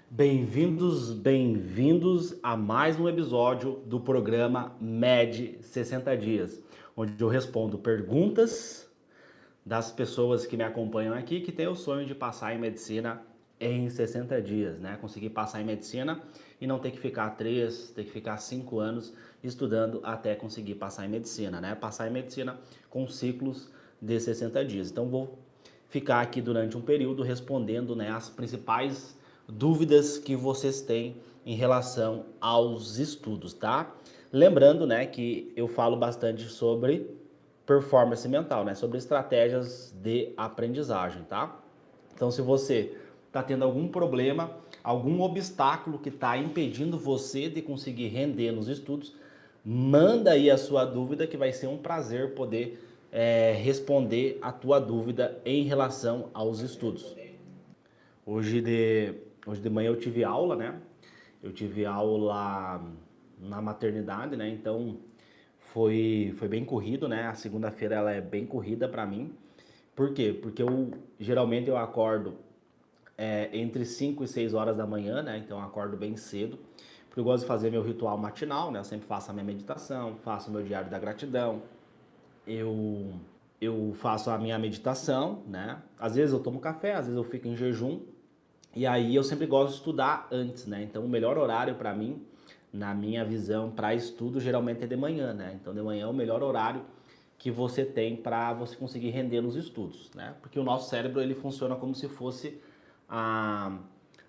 Bem-vindos a mais um episódio do programa MED 60 Dias, onde eu respondo perguntas das pessoas que me acompanham aqui que têm o sonho de passar em medicina em 60 dias, né? Conseguir passar em medicina e não ter que ficar 3, ter que ficar 5 anos estudando até conseguir passar em medicina, né? Passar em medicina com ciclos de 60 dias. Então vou ficar aqui durante um período respondendo, né, as principais dúvidas que vocês têm em relação aos estudos, tá? Lembrando, né, que eu falo bastante sobre performance mental, né, sobre estratégias de aprendizagem, tá? Então, se você está tendo algum problema, algum obstáculo que está impedindo você de conseguir render nos estudos, manda aí a sua dúvida que vai ser um prazer poder responder a tua dúvida em relação aos estudos. Hoje de, hoje de manhã eu tive aula, né? Eu tive aula na maternidade, né? Então foi bem corrido, né? A segunda-feira ela é bem corrida para mim. Por quê? Porque geralmente eu acordo entre 5 e 6 horas da manhã, né? Então eu acordo bem cedo. Porque eu gosto de fazer meu ritual matinal, né? Eu sempre faço a minha meditação, faço meu diário da gratidão. Eu, eu faço a minha meditação, né? Às vezes eu tomo café, às vezes eu fico em jejum. E aí eu sempre gosto de estudar antes, né? Então o melhor horário para mim, na minha visão, para estudo geralmente é de manhã, né? Então de manhã é o melhor horário que você tem para você conseguir render nos estudos, né? Porque o nosso cérebro ele funciona como se fosse a,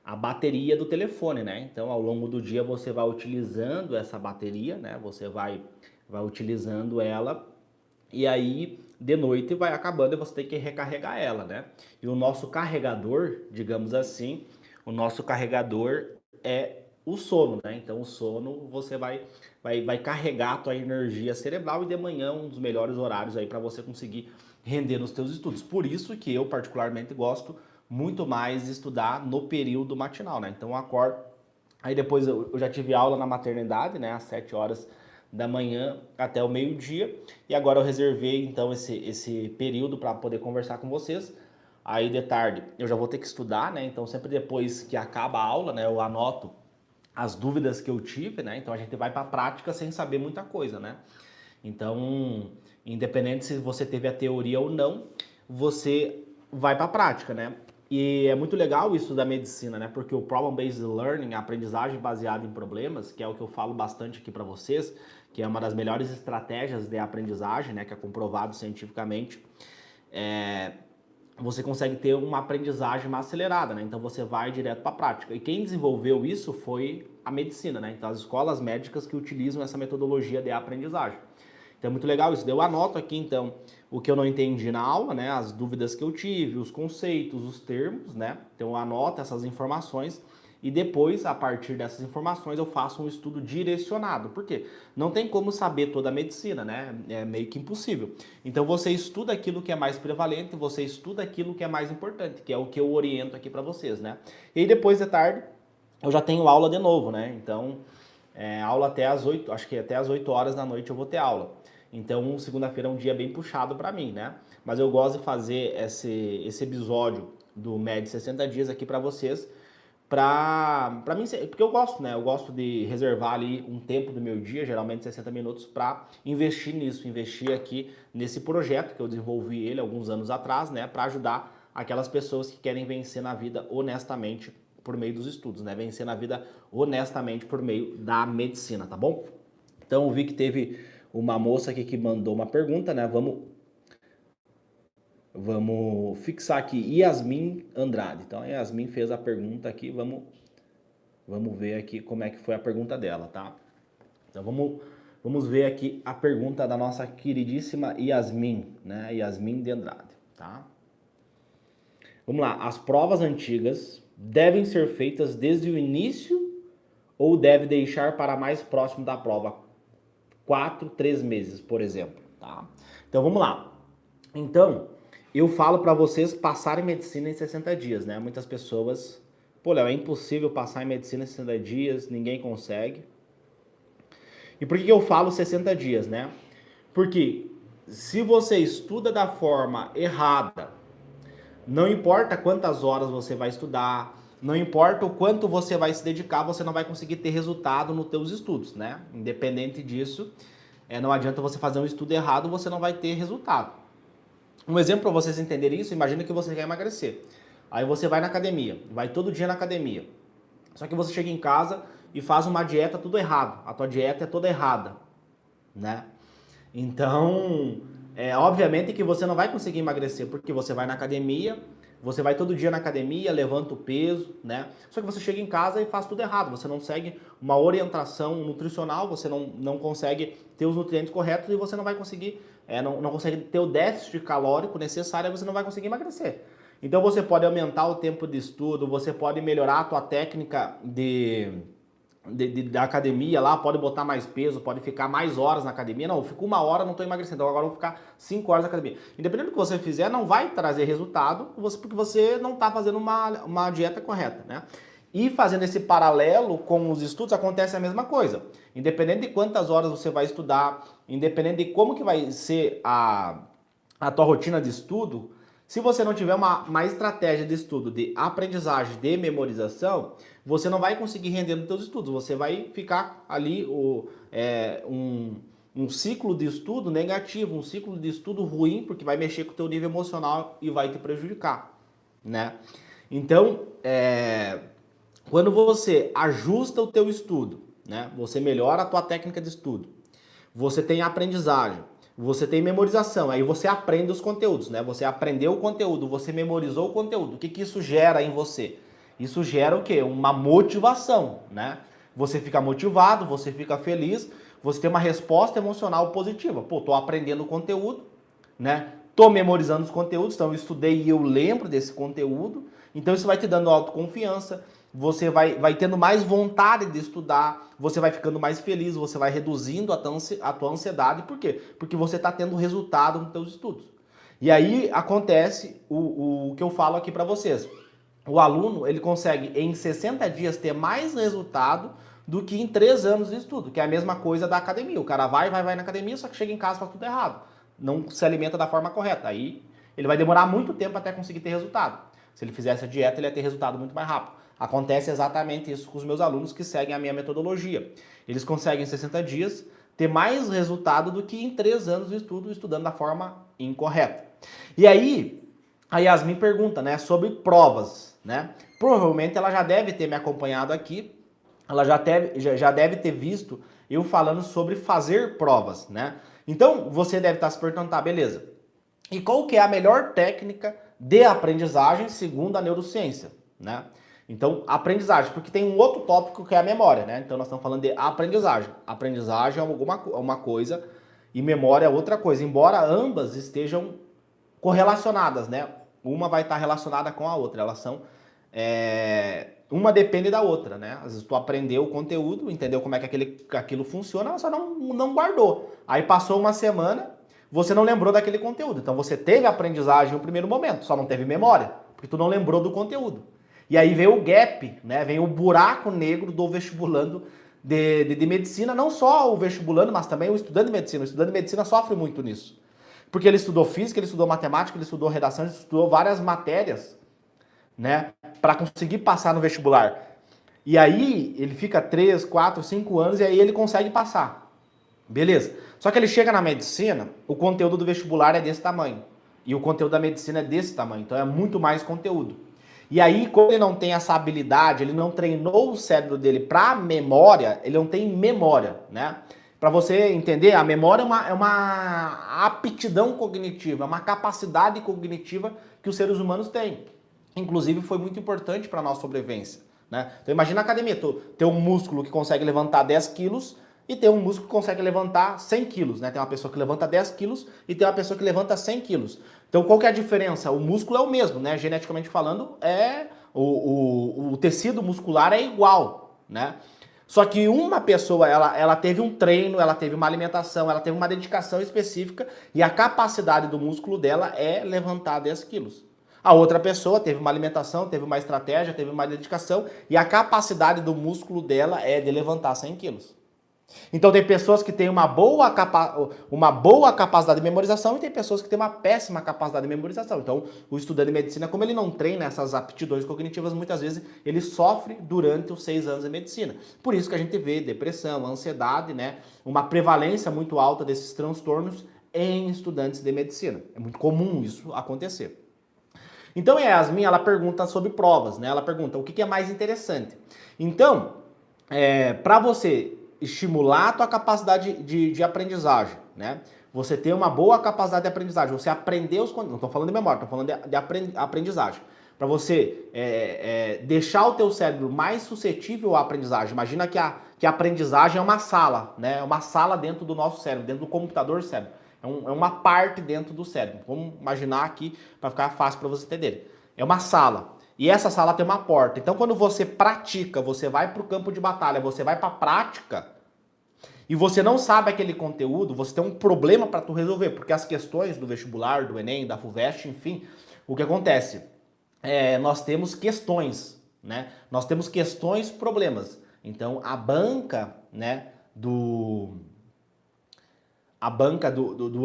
a bateria do telefone, né? Então ao longo do dia você vai utilizando essa bateria, né? Você vai utilizando ela e aí de noite vai acabando e você tem que recarregar ela, né? E o nosso carregador, digamos assim, o nosso carregador é o sono, né? Então o sono você vai carregar a tua energia cerebral e de manhã é um dos melhores horários aí para você conseguir render nos teus estudos. Por isso que eu particularmente gosto muito mais de estudar no período matinal, né? Então eu acordo, aí depois eu já tive aula na maternidade, né? Às 7 horas da manhã até o meio-dia. E agora eu reservei então esse período para poder conversar com vocês. Aí de tarde eu já vou ter que estudar, né? Então sempre depois que acaba a aula, né, eu anoto as dúvidas que eu tive, né? Então a gente vai para a prática sem saber muita coisa, né? Então, independente se você teve a teoria ou não, você vai para a prática, né? E é muito legal isso da medicina, né? Porque o problem-based learning, a aprendizagem baseada em problemas, que é o que eu falo bastante aqui para vocês, que é uma das melhores estratégias de aprendizagem, né? Que é comprovado cientificamente. É, você consegue ter uma aprendizagem mais acelerada, né? Então você vai direto para a prática. E quem desenvolveu isso foi a medicina, né? Então as escolas médicas que utilizam essa metodologia de aprendizagem. Então é muito legal isso. Eu anoto aqui então o que eu não entendi na aula, né? As dúvidas que eu tive, os conceitos, os termos, né? Então eu anoto essas informações e depois, a partir dessas informações, eu faço um estudo direcionado. Por quê? Não tem como saber toda a medicina, né? É meio que impossível. Então você estuda aquilo que é mais prevalente, você estuda aquilo que é mais importante, que é o que eu oriento aqui para vocês, né? E aí depois de tarde eu já tenho aula de novo, né? Então, aula até as 8, acho que até as 8 horas da noite eu vou ter aula. Então, segunda-feira é um dia bem puxado para mim, né? Mas eu gosto de fazer esse episódio do MED 60 dias aqui para vocês, para mim, porque eu gosto, né? Eu gosto de reservar ali um tempo do meu dia, geralmente 60 minutos, para investir nisso, investir aqui nesse projeto que eu desenvolvi ele alguns anos atrás, né? Para ajudar aquelas pessoas que querem vencer na vida honestamente por meio dos estudos, né? Vencer na vida honestamente por meio da medicina, tá bom? Então eu vi que teve uma moça aqui que mandou uma pergunta, né? Vamos fixar aqui, Yasmin Andrade. Então a Yasmin fez a pergunta aqui, vamos ver aqui como é que foi a pergunta dela, tá? Então vamos ver aqui a pergunta da nossa queridíssima Yasmin, né? Yasmin de Andrade, tá? Vamos lá, as provas antigas devem ser feitas desde o início ou deve deixar para mais próximo da prova? 4, 3 meses, por exemplo, tá? Então vamos lá. Então, eu falo para vocês passarem medicina em 60 dias, né? Muitas pessoas, pô, Léo, é impossível passar em medicina em 60 dias, ninguém consegue. E por que eu falo 60 dias, né? Porque se você estuda da forma errada, não importa quantas horas você vai estudar, não importa o quanto você vai se dedicar, você não vai conseguir ter resultado nos teus estudos, né? Independente disso, não adianta você fazer um estudo errado, você não vai ter resultado. Um exemplo para vocês entenderem isso, imagina que você quer emagrecer. Aí você vai na academia, vai todo dia na academia. Só que você chega em casa e faz uma dieta tudo errado. A tua dieta é toda errada, né? Então, obviamente que você não vai conseguir emagrecer, porque você vai na academia, você vai todo dia na academia, levanta o peso, né? Só que você chega em casa e faz tudo errado. Você não segue uma orientação nutricional, você não consegue ter os nutrientes corretos e você não vai conseguir, não consegue ter o déficit calórico necessário e você não vai conseguir emagrecer. Então você pode aumentar o tempo de estudo, você pode melhorar a tua técnica da academia lá, pode botar mais peso, pode ficar mais horas na academia. Não, eu fico 1 hora, não estou emagrecendo, então agora eu vou ficar 5 horas na academia. Independente do que você fizer, não vai trazer resultado, porque você não está fazendo uma dieta correta, né? E fazendo esse paralelo com os estudos, acontece a mesma coisa. Independente de quantas horas você vai estudar, independente de como que vai ser a tua rotina de estudo, se você não tiver uma estratégia de estudo, de aprendizagem, de memorização, você não vai conseguir render nos seus estudos. Você vai ficar ali um ciclo de estudo negativo, um ciclo de estudo ruim, porque vai mexer com o teu nível emocional e vai te prejudicar, né? Então, quando você ajusta o teu estudo, né? Você melhora a tua técnica de estudo, você tem aprendizagem, você tem memorização, aí você aprende os conteúdos, né? Você aprendeu o conteúdo, você memorizou o conteúdo. O que que isso gera em você? Isso gera o quê? Uma motivação, né? Você fica motivado, você fica feliz, você tem uma resposta emocional positiva. Pô, tô aprendendo o conteúdo, né? Tô memorizando os conteúdos, então eu estudei e eu lembro desse conteúdo. Então isso vai te dando autoconfiança, você vai tendo mais vontade de estudar, você vai ficando mais feliz, você vai reduzindo a tua ansiedade. Por quê? Porque você está tendo resultado nos teus estudos. E aí acontece o que eu falo aqui para vocês. O aluno, ele consegue em 60 dias ter mais resultado do que em 3 anos de estudo, que é a mesma coisa da academia. O cara vai na academia, só que chega em casa e faz tudo errado. Não se alimenta da forma correta. Aí ele vai demorar muito tempo até conseguir ter resultado. Se ele fizesse a dieta, ele ia ter resultado muito mais rápido. Acontece exatamente isso com os meus alunos que seguem a minha metodologia. Eles conseguem em 60 dias ter mais resultado do que em 3 anos de estudo, estudando da forma incorreta. E aí, a Yasmin pergunta, né, sobre provas, né? Provavelmente ela já deve ter me acompanhado aqui, ela já deve ter visto eu falando sobre fazer provas, né? Então, você deve estar se perguntando, tá, beleza. E qual que é a melhor técnica de aprendizagem segundo a neurociência, né? Então, aprendizagem, porque tem um outro tópico que é a memória, né? Então, nós estamos falando de aprendizagem. Aprendizagem é uma coisa e memória é outra coisa, embora ambas estejam correlacionadas, né? Uma vai estar relacionada com a outra, elas são... uma depende da outra, né? Às vezes tu aprendeu o conteúdo, entendeu como é que aquilo funciona, mas só não guardou. Aí passou uma semana, você não lembrou daquele conteúdo. Então, você teve aprendizagem no primeiro momento, só não teve memória, porque tu não lembrou do conteúdo. E aí vem o gap, né? Vem o buraco negro do vestibulando de medicina, não só o vestibulando, mas também o estudante de medicina. O estudante de medicina sofre muito nisso. Porque ele estudou física, ele estudou matemática, ele estudou redação, ele estudou várias matérias, né? Para conseguir passar no vestibular. E aí ele fica 3, 4, 5 anos e aí ele consegue passar. Beleza. Só que ele chega na medicina, o conteúdo do vestibular é desse tamanho. E o conteúdo da medicina é desse tamanho. Então é muito mais conteúdo. E aí, quando ele não tem essa habilidade, ele não treinou o cérebro dele para memória, ele não tem memória, né? Para você entender, a memória é uma aptidão cognitiva, é uma capacidade cognitiva que os seres humanos têm. Inclusive, foi muito importante para a nossa sobrevivência, né? Então, imagina a academia, tu ter um músculo que consegue levantar 10 quilos e ter um músculo que consegue levantar 100 quilos, né? Tem uma pessoa que levanta 10 quilos e tem uma pessoa que levanta 100 quilos. Então, qual que é a diferença? O músculo é o mesmo, né? Geneticamente falando, o tecido muscular é igual, né? Só que uma pessoa, ela teve um treino, ela teve uma alimentação, ela teve uma dedicação específica e a capacidade do músculo dela é levantar 10 quilos. A outra pessoa teve uma alimentação, teve uma estratégia, teve uma dedicação e a capacidade do músculo dela é de levantar 100 quilos. Então tem pessoas que têm uma boa capacidade de memorização e tem pessoas que têm uma péssima capacidade de memorização. Então o estudante de medicina, como ele não treina essas aptidões cognitivas, muitas vezes ele sofre durante os 6 anos de medicina. Por isso que a gente vê depressão, ansiedade, né? Uma prevalência muito alta desses transtornos em estudantes de medicina. É muito comum isso acontecer. Então a Yasmin, ela pergunta sobre provas, né? Ela pergunta o que é mais interessante. Então, para você estimular a tua capacidade de aprendizagem, né? Você ter uma boa capacidade de aprendizagem, você aprender os conteúdos, não estou falando de memória, estou falando de aprendizagem. Para você deixar o teu cérebro mais suscetível à aprendizagem. Imagina que a aprendizagem é uma sala, né? É uma sala dentro do nosso cérebro, dentro do computador cérebro. É uma parte dentro do cérebro. Vamos imaginar aqui para ficar fácil para você entender. É uma sala. E essa sala tem uma porta. Então, quando você pratica, você vai para o campo de batalha, você vai para a prática, e você não sabe aquele conteúdo, você tem um problema para tu resolver, porque as questões do vestibular, do Enem, da FUVEST, enfim, o que acontece? Nós temos questões, né? Nós temos questões, problemas. Então, a banca, né, do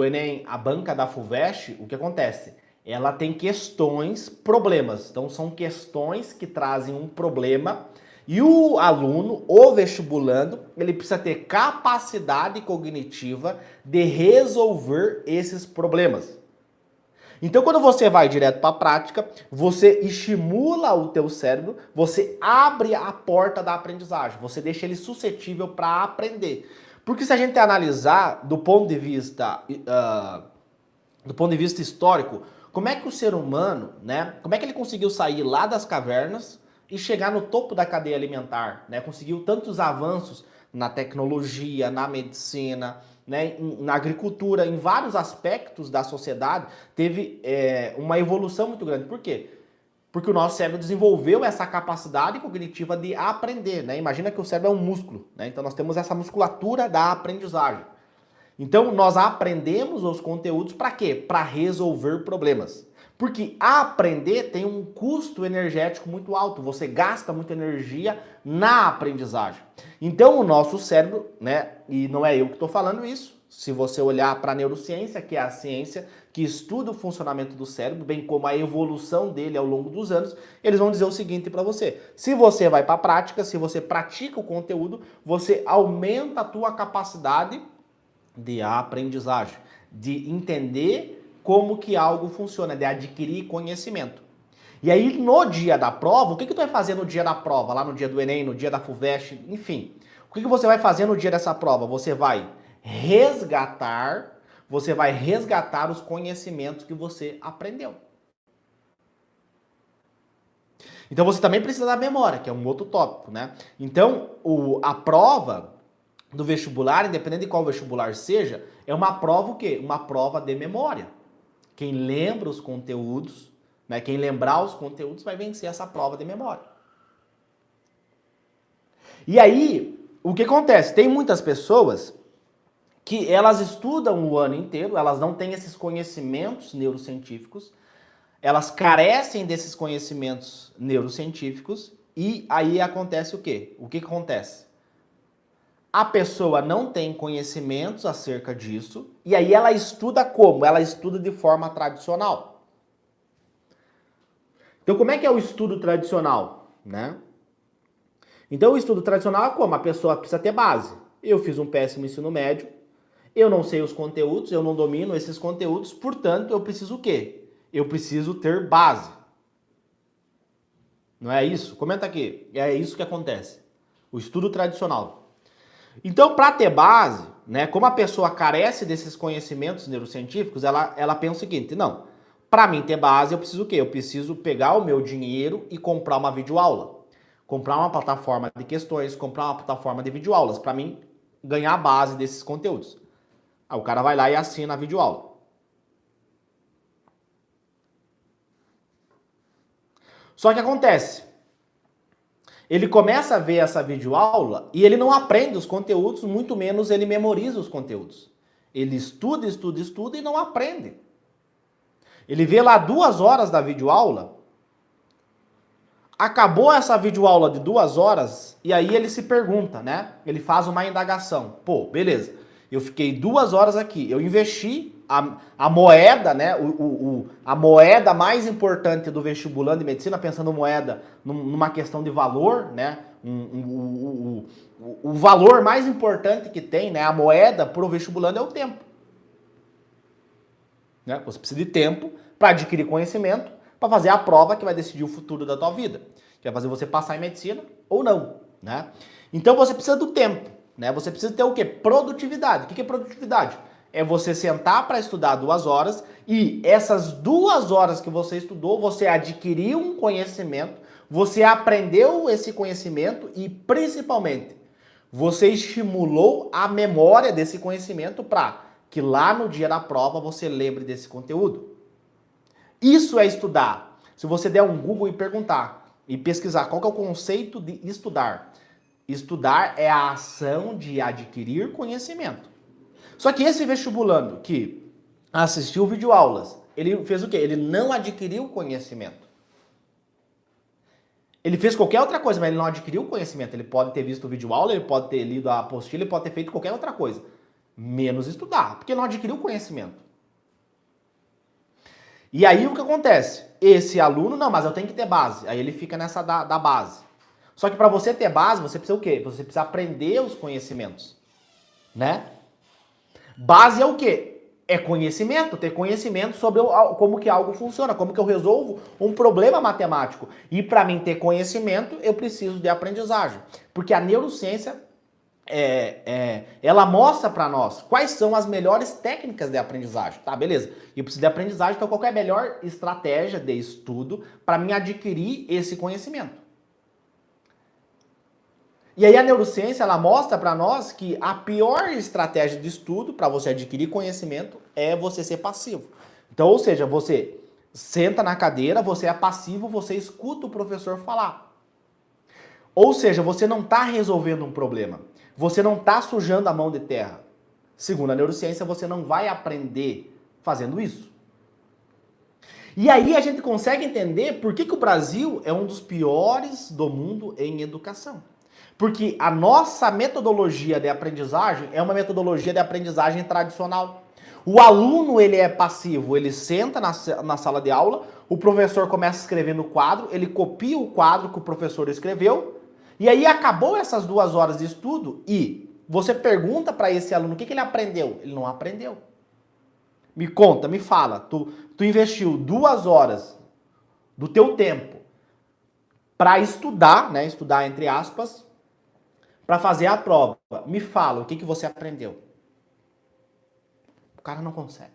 Enem, a banca da FUVEST, o que acontece? Ela tem questões, problemas. Então, são questões que trazem um problema e o aluno, o vestibulando, ele precisa ter capacidade cognitiva de resolver esses problemas. Então, quando você vai direto para a prática, você estimula o teu cérebro, você abre a porta da aprendizagem, você deixa ele suscetível para aprender. Porque se a gente analisar do ponto de vista histórico, como é que o ser humano, né, como é que ele conseguiu sair lá das cavernas e chegar no topo da cadeia alimentar, né? Conseguiu tantos avanços na tecnologia, na medicina, né, na agricultura, em vários aspectos da sociedade, teve uma evolução muito grande. Por quê? Porque o nosso cérebro desenvolveu essa capacidade cognitiva de aprender, né? Imagina que o cérebro é um músculo, né? Então nós temos essa musculatura da aprendizagem. Então, nós aprendemos os conteúdos para quê? Para resolver problemas. Porque aprender tem um custo energético muito alto, você gasta muita energia na aprendizagem. Então, o nosso cérebro, né, e não é eu que estou falando isso, se você olhar para a neurociência, que é a ciência que estuda o funcionamento do cérebro, bem como a evolução dele ao longo dos anos, eles vão dizer o seguinte para você: se você vai para a prática, se você pratica o conteúdo, você aumenta a tua capacidade de aprendizagem, de entender como que algo funciona, de adquirir conhecimento. E aí, no dia da prova, o que tu vai fazer no dia da prova? Lá no dia do Enem, no dia da FUVEST, enfim. O que você vai fazer no dia dessa prova? Você vai resgatar os conhecimentos que você aprendeu. Então, você também precisa da memória, que é um outro tópico, né? Então, a prova do vestibular, independente de qual vestibular seja, é uma prova o quê? Uma prova de memória. Quem lembra os conteúdos, né, quem lembrar os conteúdos vai vencer essa prova de memória. E aí, o que acontece? Tem muitas pessoas que elas estudam o ano inteiro, elas não têm esses conhecimentos neurocientíficos, elas carecem desses conhecimentos neurocientíficos e aí acontece o quê? O que acontece? A pessoa não tem conhecimentos acerca disso e aí ela estuda como? Ela estuda de forma tradicional. Então, como é que é o estudo tradicional, né? Então, o estudo tradicional é como? A pessoa precisa ter base. Eu fiz um péssimo ensino médio, eu não sei os conteúdos, eu não domino esses conteúdos, portanto, eu preciso o quê? Eu preciso ter base. Não é isso? Comenta aqui. É isso que acontece. O estudo tradicional. Então, para ter base, né, como a pessoa carece desses conhecimentos neurocientíficos, ela pensa o seguinte: não, para mim ter base, eu preciso o quê? Eu preciso pegar o meu dinheiro e comprar uma videoaula. Comprar uma plataforma de questões, comprar uma plataforma de videoaulas, para mim ganhar a base desses conteúdos. Aí o cara vai lá e assina a videoaula. Só que acontece, ele começa a ver essa videoaula e ele não aprende os conteúdos, muito menos ele memoriza os conteúdos. Ele estuda, estuda, estuda e não aprende. Ele vê lá 2 horas da videoaula, Acabou essa videoaula de 2 horas e aí ele se pergunta, né? Ele faz uma indagação. Pô, beleza. Eu fiquei 2 horas aqui. Eu investi a moeda, né? A moeda mais importante do vestibulando de medicina, pensando moeda numa questão de valor, né? O valor mais importante que tem, né? A moeda para o vestibulando é o tempo. Né? Você precisa de tempo para adquirir conhecimento, para fazer a prova que vai decidir o futuro da tua vida, que vai fazer você passar em medicina ou não, né? Então você precisa do tempo, né? Você precisa ter o quê? Produtividade. O que é produtividade? É você sentar para estudar 2 horas e essas 2 horas que você estudou, você adquiriu um conhecimento, você aprendeu esse conhecimento e, principalmente, você estimulou a memória desse conhecimento para que lá no dia da prova você lembre desse conteúdo. Isso é estudar. Se você der um Google e perguntar e pesquisar qual que é o conceito de estudar. Estudar é a ação de adquirir conhecimento. Só que esse vestibulando que assistiu videoaulas, ele fez o quê? Ele não adquiriu conhecimento. Ele fez qualquer outra coisa, mas ele não adquiriu conhecimento. Ele pode ter visto o videoaula, ele pode ter lido a apostila, ele pode ter feito qualquer outra coisa. Menos estudar, porque não adquiriu conhecimento. E aí o que acontece? Esse aluno, não, mas eu tenho que ter base. Aí ele fica nessa da base. Só que para você ter base, você precisa o quê? Você precisa aprender os conhecimentos, né? Base é o quê? É conhecimento, ter conhecimento sobre como que algo funciona, como que eu resolvo um problema matemático. E para mim ter conhecimento, eu preciso de aprendizagem. Porque a neurociência, ela mostra para nós quais são as melhores técnicas de aprendizagem. Tá, beleza. Eu preciso de aprendizagem, então qual é a melhor estratégia de estudo para mim adquirir esse conhecimento? E aí a neurociência, ela mostra para nós que a pior estratégia de estudo para você adquirir conhecimento é você ser passivo. Então, ou seja, você senta na cadeira, você é passivo, você escuta o professor falar. Ou seja, você não está resolvendo um problema. Você não está sujando a mão de terra. Segundo a neurociência, você não vai aprender fazendo isso. E aí a gente consegue entender por que o Brasil é um dos piores do mundo em educação. Porque a nossa metodologia de aprendizagem é uma metodologia de aprendizagem tradicional. O aluno, ele é passivo, ele senta na sala de aula, o professor começa a escrever no quadro, ele copia o quadro que o professor escreveu, e aí acabou essas 2 horas de estudo e você pergunta para esse aluno o que ele aprendeu. Ele não aprendeu. Me conta, me fala, tu investiu 2 horas do teu tempo para estudar, né, estudar entre aspas, para fazer a prova. Me fala, o que você aprendeu? O cara não consegue.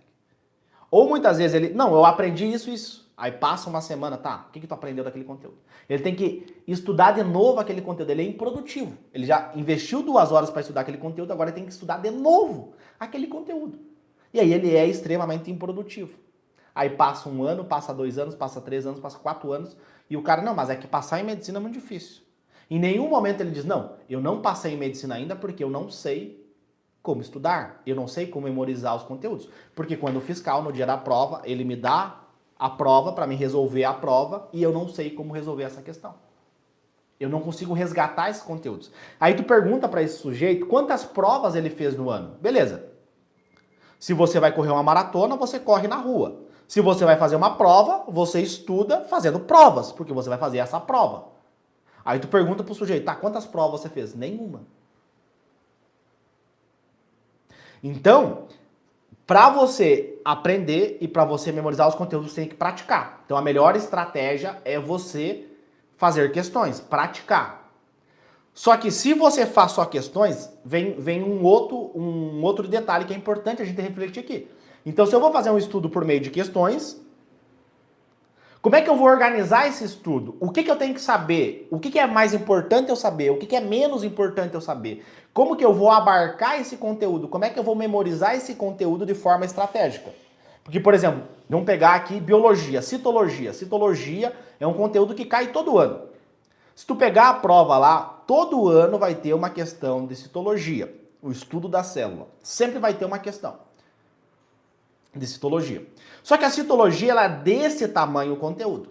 Ou muitas vezes ele, não, eu aprendi isso. Aí passa uma semana, tá, o que tu aprendeu daquele conteúdo? Ele tem que estudar de novo aquele conteúdo, ele é improdutivo. Ele já investiu 2 horas para estudar aquele conteúdo, agora ele tem que estudar de novo aquele conteúdo. E aí ele é extremamente improdutivo. Aí passa 1 ano, passa 2 anos, passa 3 anos, passa 4 anos, e o cara, não, mas é que passar em medicina é muito difícil. Em nenhum momento ele diz, não, eu não passei em medicina ainda porque eu não sei como estudar, eu não sei como memorizar os conteúdos. Porque quando o fiscal, no dia da prova, ele me dá a prova para me resolver a prova e eu não sei como resolver essa questão. Eu não consigo resgatar esses conteúdos. Aí tu pergunta para esse sujeito quantas provas ele fez no ano. Beleza. Se você vai correr uma maratona, você corre na rua. Se você vai fazer uma prova, você estuda fazendo provas, porque você vai fazer essa prova. Aí tu pergunta pro sujeito, tá, quantas provas você fez? Nenhuma. Então, para você aprender e para você memorizar os conteúdos, você tem que praticar. Então, a melhor estratégia é você fazer questões, praticar. Só que se você faz só questões, vem um outro detalhe que é importante a gente refletir aqui. Então, se eu vou fazer um estudo por meio de questões, como é que eu vou organizar esse estudo? O que eu tenho que saber? O que é mais importante eu saber? O que é menos importante eu saber? Como que eu vou abarcar esse conteúdo? Como é que eu vou memorizar esse conteúdo de forma estratégica? Porque, por exemplo, vamos pegar aqui biologia, citologia. Citologia é um conteúdo que cai todo ano. Se tu pegar a prova lá, todo ano vai ter uma questão de citologia, o estudo da célula. Sempre vai ter uma questão de citologia. Só que a citologia, ela é desse tamanho o conteúdo.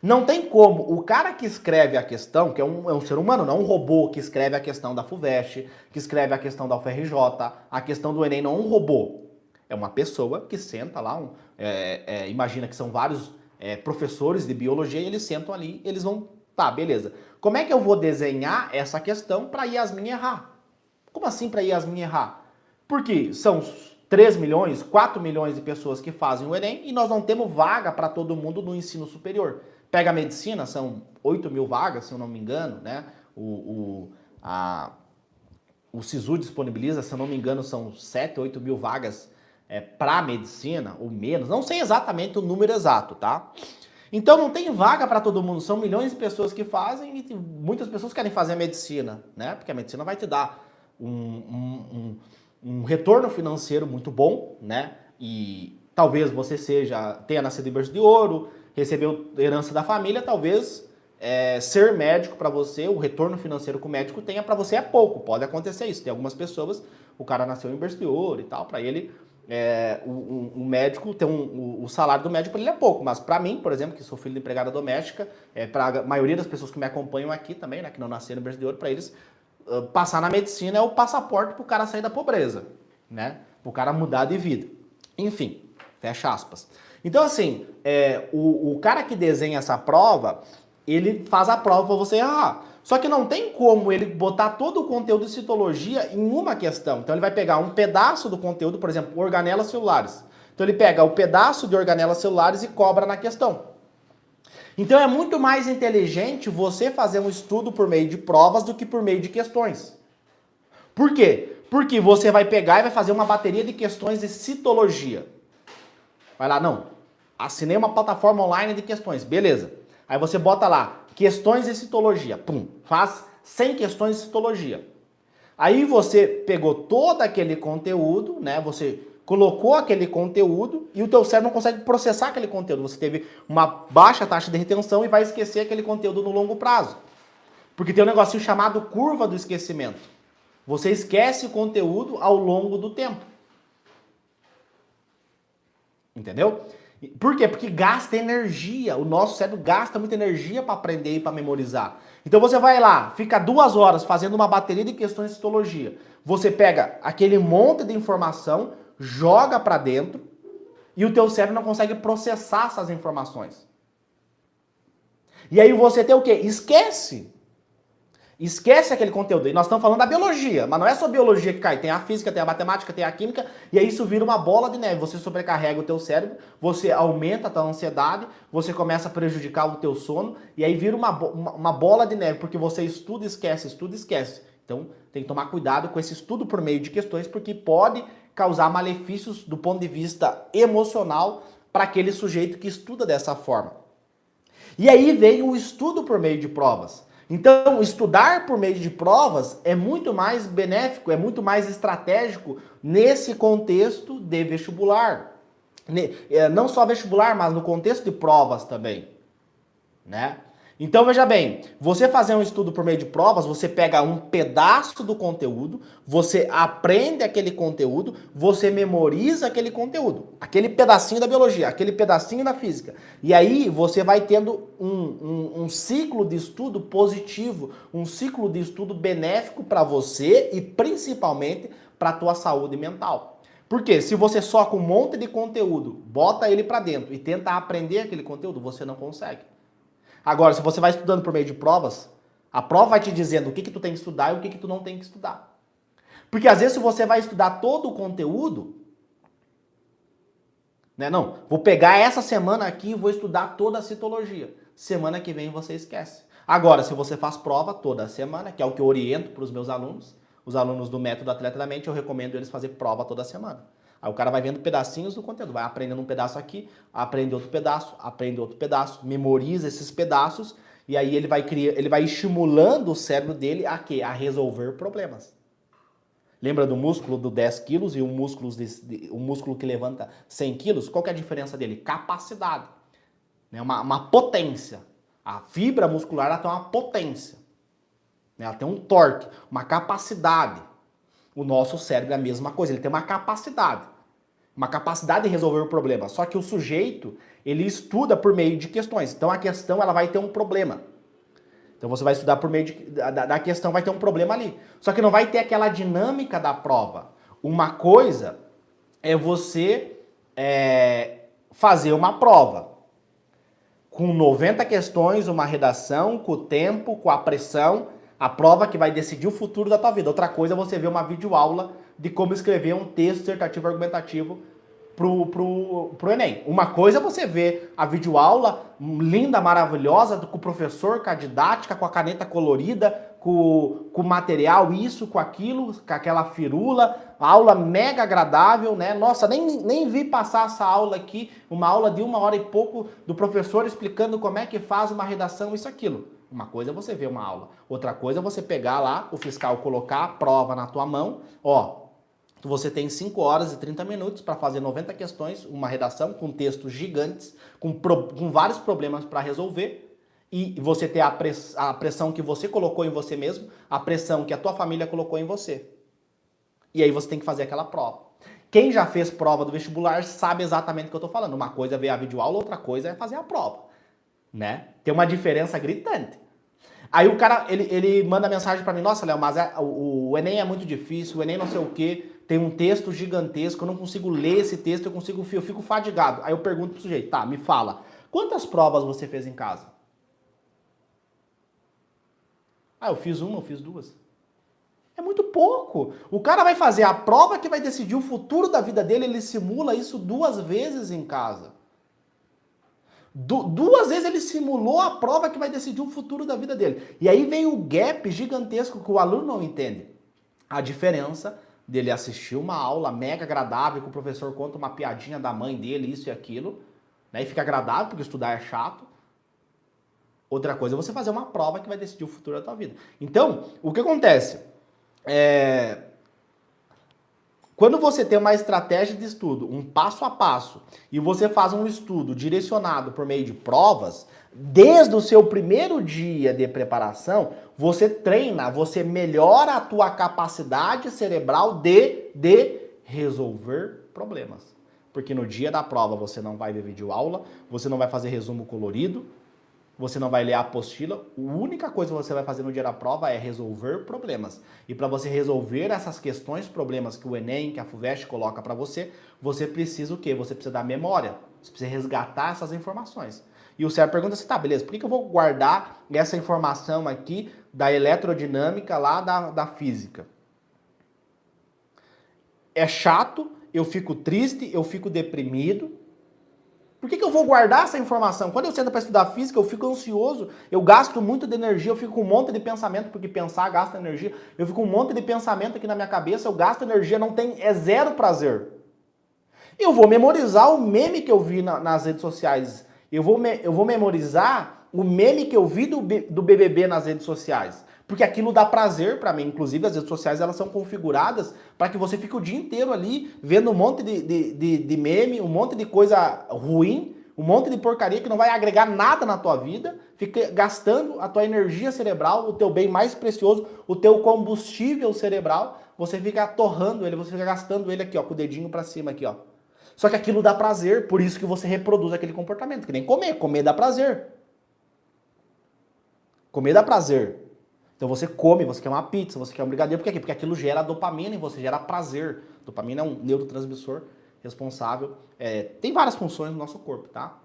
Não tem como o cara que escreve a questão, que é um ser humano, não é um robô que escreve a questão da FUVEST, que escreve a questão da UFRJ, a questão do Enem não é um robô. É uma pessoa que senta lá, imagina que são vários professores de biologia e eles sentam ali, eles vão, tá, beleza. Como é que eu vou desenhar essa questão para Yasmin errar? Como assim para Yasmin errar? Porque são 3 milhões, 4 milhões de pessoas que fazem o Enem e nós não temos vaga para todo mundo no ensino superior. Pega a medicina, são 8 mil vagas, se eu não me engano, né? O SISU disponibiliza, se eu não me engano, são 7, 8 mil vagas para medicina, ou menos. Não sei exatamente o número exato, tá? Então não tem vaga para todo mundo, são milhões de pessoas que fazem e muitas pessoas querem fazer a medicina, né? Porque a medicina vai te dar um retorno financeiro muito bom, né? E talvez você tenha nascido em berço de ouro, recebeu herança da família, talvez ser médico para você, o retorno financeiro que o médico tenha para você é pouco, pode acontecer isso. Tem algumas pessoas, o cara nasceu em berço de ouro e tal, para ele o médico tem o salário do médico ele é pouco, mas para mim, por exemplo, que sou filho de empregada doméstica, para a maioria das pessoas que me acompanham aqui também, né, que não nasceram em berço de ouro, para eles passar na medicina é o passaporte para o cara sair da pobreza, né, para o cara mudar de vida. Enfim, fecha aspas. Então assim, o cara que desenha essa prova, ele faz a prova para você errar. Só que não tem como ele botar todo o conteúdo de citologia em uma questão. Então ele vai pegar um pedaço do conteúdo, por exemplo, organelas celulares. Então ele pega o pedaço de organelas celulares e cobra na questão. Então é muito mais inteligente você fazer um estudo por meio de provas do que por meio de questões. Por quê? Porque você vai pegar e vai fazer uma bateria de questões de citologia. Vai lá, não, assinei uma plataforma online de questões, beleza. Aí você bota lá, questões de citologia, pum, faz 100 questões de citologia. Aí você pegou todo aquele conteúdo, né, você colocou aquele conteúdo e o teu cérebro não consegue processar aquele conteúdo. Você teve uma baixa taxa de retenção e vai esquecer aquele conteúdo no longo prazo. Porque tem um negocinho chamado curva do esquecimento. Você esquece o conteúdo ao longo do tempo. Entendeu? Por quê? Porque gasta energia. O nosso cérebro gasta muita energia para aprender e para memorizar. Então você vai lá, fica 2 horas fazendo uma bateria de questões de citologia. Você pega aquele monte de informação, joga para dentro e o teu cérebro não consegue processar essas informações. E aí você tem o quê? Esquece. Esquece aquele conteúdo. E nós estamos falando da biologia, mas não é só biologia que cai. Tem a física, tem a matemática, tem a química, e aí isso vira uma bola de neve. Você sobrecarrega o teu cérebro, você aumenta a tua ansiedade, você começa a prejudicar o teu sono, e aí vira uma bola de neve, porque você estuda, esquece, estuda, esquece. Então tem que tomar cuidado com esse estudo por meio de questões, porque pode causar malefícios do ponto de vista emocional para aquele sujeito que estuda dessa forma. E aí vem o estudo por meio de provas. Então, estudar por meio de provas é muito mais benéfico, é muito mais estratégico nesse contexto de vestibular. Não só vestibular, mas no contexto de provas também, né? Então, veja bem, você fazer um estudo por meio de provas, você pega um pedaço do conteúdo, você aprende aquele conteúdo, você memoriza aquele conteúdo, aquele pedacinho da biologia, aquele pedacinho da física. E aí você vai tendo um ciclo de estudo positivo, um ciclo de estudo benéfico para você e principalmente para a tua saúde mental. Porque se você só com um monte de conteúdo, bota ele para dentro e tenta aprender aquele conteúdo, você não consegue. Agora, se você vai estudando por meio de provas, a prova vai te dizendo o que tu tem que estudar e o que tu não tem que estudar. Porque às vezes se você vai estudar todo o conteúdo, né? Não, vou pegar essa semana aqui e vou estudar toda a citologia. Semana que vem você esquece. Agora, se você faz prova toda semana, que é o que eu oriento para os meus alunos, os alunos do Método Atleta da Mente, eu recomendo eles fazer prova toda semana. Aí o cara vai vendo pedacinhos do conteúdo, vai aprendendo um pedaço aqui, aprende outro pedaço, memoriza esses pedaços e aí ele vai estimulando o cérebro dele a quê? A resolver problemas. Lembra do músculo do 10 quilos e o músculo que levanta 100 quilos? Qual que é a diferença dele? Capacidade. Né? Uma potência. A fibra muscular ela tem uma potência. Né? Ela tem um torque, uma capacidade. O nosso cérebro é a mesma coisa, ele tem uma capacidade. uma capacidade de resolver o problema. Só que o sujeito, ele estuda por meio de questões. Então a questão ela vai ter um problema. Então você vai estudar por meio da questão, vai ter um problema ali. Só que não vai ter aquela dinâmica da prova. Uma coisa é você fazer uma prova com 90 questões, uma redação, com o tempo, com a pressão, a prova que vai decidir o futuro da tua vida. Outra coisa é você ver uma videoaula de como escrever um texto dissertativo argumentativo pro Enem. Uma coisa é você ver a videoaula linda, maravilhosa, com o professor, com a didática, com a caneta colorida, com o material, isso, com aquilo, com aquela firula, aula mega agradável, né? Nossa, nem vi passar essa aula aqui, uma aula de 1 hora e pouco do professor explicando como é que faz uma redação, isso, aquilo. Uma coisa é você ver uma aula, outra coisa é você pegar lá, o fiscal colocar a prova na tua mão, ó, você tem 5 horas e 30 minutos para fazer 90 questões, uma redação com textos gigantes, com vários problemas para resolver, e você ter a pressão que você colocou em você mesmo, a pressão que a tua família colocou em você. E aí você tem que fazer aquela prova. Quem já fez prova do vestibular sabe exatamente o que eu estou falando. Uma coisa é ver a videoaula, outra coisa é fazer a prova, né? Tem uma diferença gritante. Aí o cara, ele manda mensagem para mim, nossa, Léo, mas o Enem é muito difícil, o Enem não sei o quê, tem um texto gigantesco, eu não consigo ler esse texto, eu fico fadigado. Aí eu pergunto pro sujeito, tá, me fala, quantas provas você fez em casa? Ah, eu fiz uma, eu fiz 2. É muito pouco. O cara vai fazer a prova que vai decidir o futuro da vida dele, ele simula isso 2 vezes em casa. 2 vezes ele simulou a prova que vai decidir o futuro da vida dele. E aí vem o gap gigantesco que o aluno não entende. A diferença dele assistir uma aula mega agradável, que o professor conta uma piadinha da mãe dele, isso e aquilo, né? E fica agradável, porque estudar é chato. Outra coisa é você fazer uma prova que vai decidir o futuro da tua vida. Então, o que acontece? Quando você tem uma estratégia de estudo, um passo a passo, e você faz um estudo direcionado por meio de provas, desde o seu primeiro dia de preparação, você treina, você melhora a tua capacidade cerebral de resolver problemas. Porque no dia da prova você não vai ver videoaula, você não vai fazer resumo colorido, você não vai ler a apostila, a única coisa que você vai fazer no dia da prova é resolver problemas. E para você resolver essas questões, problemas que o Enem, que a FUVEST coloca para você, você precisa o quê? Você precisa da memória, você precisa resgatar essas informações. E o Sérgio pergunta assim, tá, beleza, por que eu vou guardar essa informação aqui da eletrodinâmica lá da física? É chato, eu fico triste, eu fico deprimido. Por que eu vou guardar essa informação? Quando eu sento para estudar física, eu fico ansioso, eu gasto muito de energia, eu fico com um monte de pensamento, porque pensar gasta energia. Eu fico com um monte de pensamento aqui na minha cabeça, eu gasto energia, é zero prazer. Eu vou memorizar o meme que eu vi nas redes sociais. Eu vou memorizar o meme que eu vi do BBB nas redes sociais. Porque aquilo dá prazer para mim. Inclusive, as redes sociais elas são configuradas para que você fique o dia inteiro ali vendo um monte de meme, um monte de coisa ruim, um monte de porcaria que não vai agregar nada na tua vida, fica gastando a tua energia cerebral, o teu bem mais precioso, o teu combustível cerebral, você fica torrando ele, você fica gastando ele aqui, ó, com o dedinho para cima aqui, ó. Só que aquilo dá prazer, por isso que você reproduz aquele comportamento, que nem comer dá prazer. Comer dá prazer. Então você come, você quer uma pizza, você quer um brigadeiro, por quê? Porque aquilo gera dopamina em você, gera prazer. Dopamina é um neurotransmissor responsável, tem várias funções no nosso corpo, tá?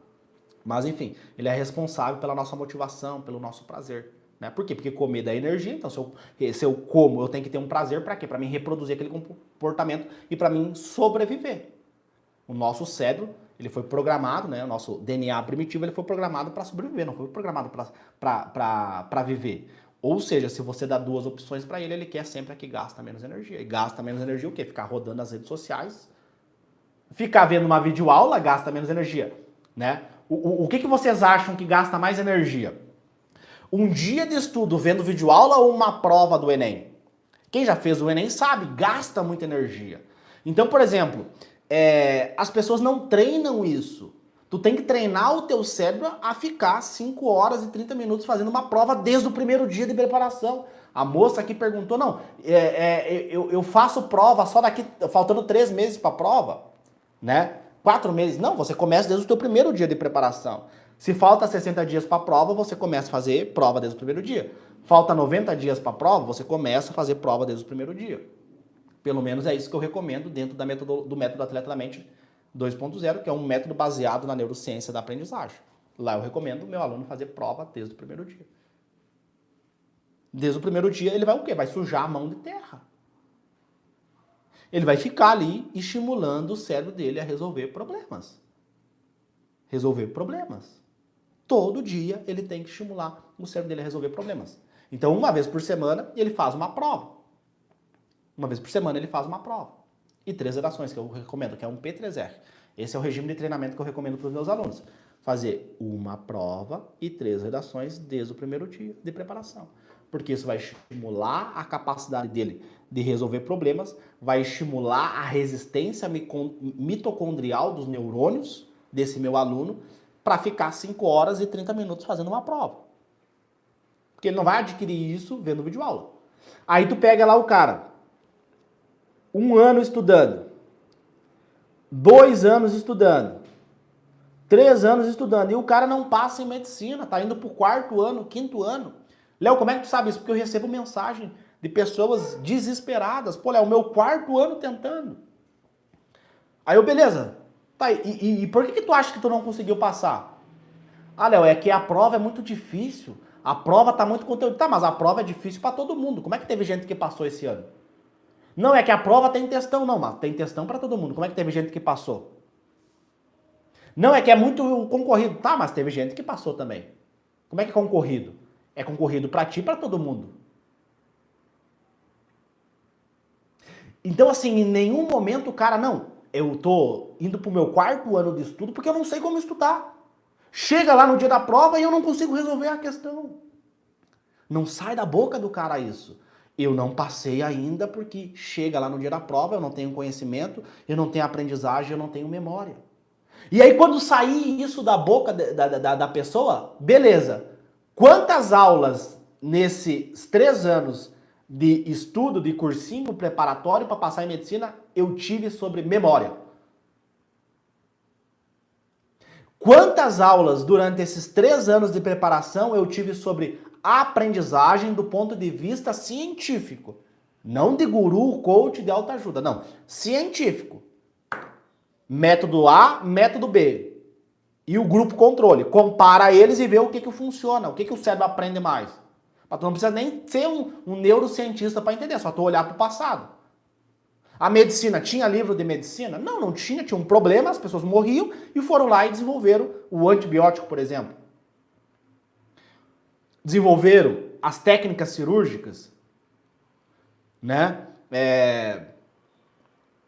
Mas enfim, ele é responsável pela nossa motivação, pelo nosso prazer. Né? Por quê? Porque comer dá energia, então se eu como, eu tenho que ter um prazer para quê? Para mim reproduzir aquele comportamento e para mim sobreviver. O nosso cérebro, ele foi programado, né? O nosso DNA primitivo, ele foi programado para sobreviver, não foi programado para viver. Ou seja, se você dá 2 opções para ele, ele quer sempre a que gasta menos energia. E gasta menos energia o quê? Ficar rodando nas redes sociais, ficar vendo uma videoaula gasta menos energia, né? O que vocês acham que gasta mais energia? Um dia de estudo vendo videoaula ou uma prova do Enem? Quem já fez o Enem sabe, gasta muita energia. Então, por exemplo, as pessoas não treinam isso. Tu tem que treinar o teu cérebro a ficar 5 horas e 30 minutos fazendo uma prova desde o primeiro dia de preparação. A moça aqui perguntou, não, eu faço prova só daqui, faltando 3 meses para a prova. né? 4 meses? Não, você começa desde o teu primeiro dia de preparação. Se falta 60 dias para a prova, você começa a fazer prova desde o primeiro dia. Falta 90 dias para a prova, você começa a fazer prova desde o primeiro dia. Pelo menos é isso que eu recomendo dentro do método Atleta da Mente 2.0, que é um método baseado na neurociência da aprendizagem. Lá eu recomendo o meu aluno fazer prova desde o primeiro dia. Desde o primeiro dia ele vai o quê? Vai sujar a mão de terra. Ele vai ficar ali estimulando o cérebro dele a resolver problemas. Resolver problemas. Todo dia ele tem que estimular o cérebro dele a resolver problemas. Então, uma vez por semana, ele faz uma prova. Uma vez por semana ele faz uma prova. E 3 redações, que eu recomendo, que é um P3R. Esse é o regime de treinamento que eu recomendo para os meus alunos. Fazer uma prova e 3 redações desde o primeiro dia de preparação. Porque isso vai estimular a capacidade dele de resolver problemas, vai estimular a resistência mitocondrial dos neurônios desse meu aluno para ficar 5 horas e 30 minutos fazendo uma prova. Porque ele não vai adquirir isso vendo videoaula. Aí tu pega lá o cara, 1 ano estudando, 2 anos estudando, 3 anos estudando, e o cara não passa em medicina, tá indo pro 4º ano, 5º ano. Léo, como é que tu sabe isso? Porque eu recebo mensagem de pessoas desesperadas. Pô, Léo, meu 4º ano tentando. Aí eu, beleza. Tá, e por que tu acha que tu não conseguiu passar? Ah, Léo, é que a prova é muito difícil. A prova tá muito conteúdo. Tá, mas a prova é difícil para todo mundo. Como é que teve gente que passou esse ano? Não, é que a prova tem textão. Não, mas tem textão para todo mundo. Como é que teve gente que passou? Não, é que é muito concorrido. Tá, mas teve gente que passou também. Como é que é concorrido? É concorrido para ti e para todo mundo. Então, assim, em nenhum momento o cara, não, eu tô indo pro meu 4º ano de estudo porque eu não sei como estudar. Chega lá no dia da prova e eu não consigo resolver a questão. Não sai da boca do cara isso. Eu não passei ainda porque chega lá no dia da prova, eu não tenho conhecimento, eu não tenho aprendizagem, eu não tenho memória. E aí quando sair isso da boca da pessoa, beleza. Quantas aulas nesses 3 anos de estudo, de cursinho preparatório para passar em medicina, eu tive sobre memória? Quantas aulas durante esses 3 anos de preparação eu tive sobre aprendizagem do ponto de vista científico? Não de guru, coach, de autoajuda, não. Científico. Método A, método B. E o grupo controle. Compara eles e vê o que funciona, o que o cérebro aprende mais. Tu não precisa nem ser um neurocientista para entender, só tu olhar para o passado. A medicina, tinha livro de medicina? Não, não tinha, tinha um problema, as pessoas morriam e foram lá e desenvolveram o antibiótico, por exemplo. Desenvolveram as técnicas cirúrgicas, né?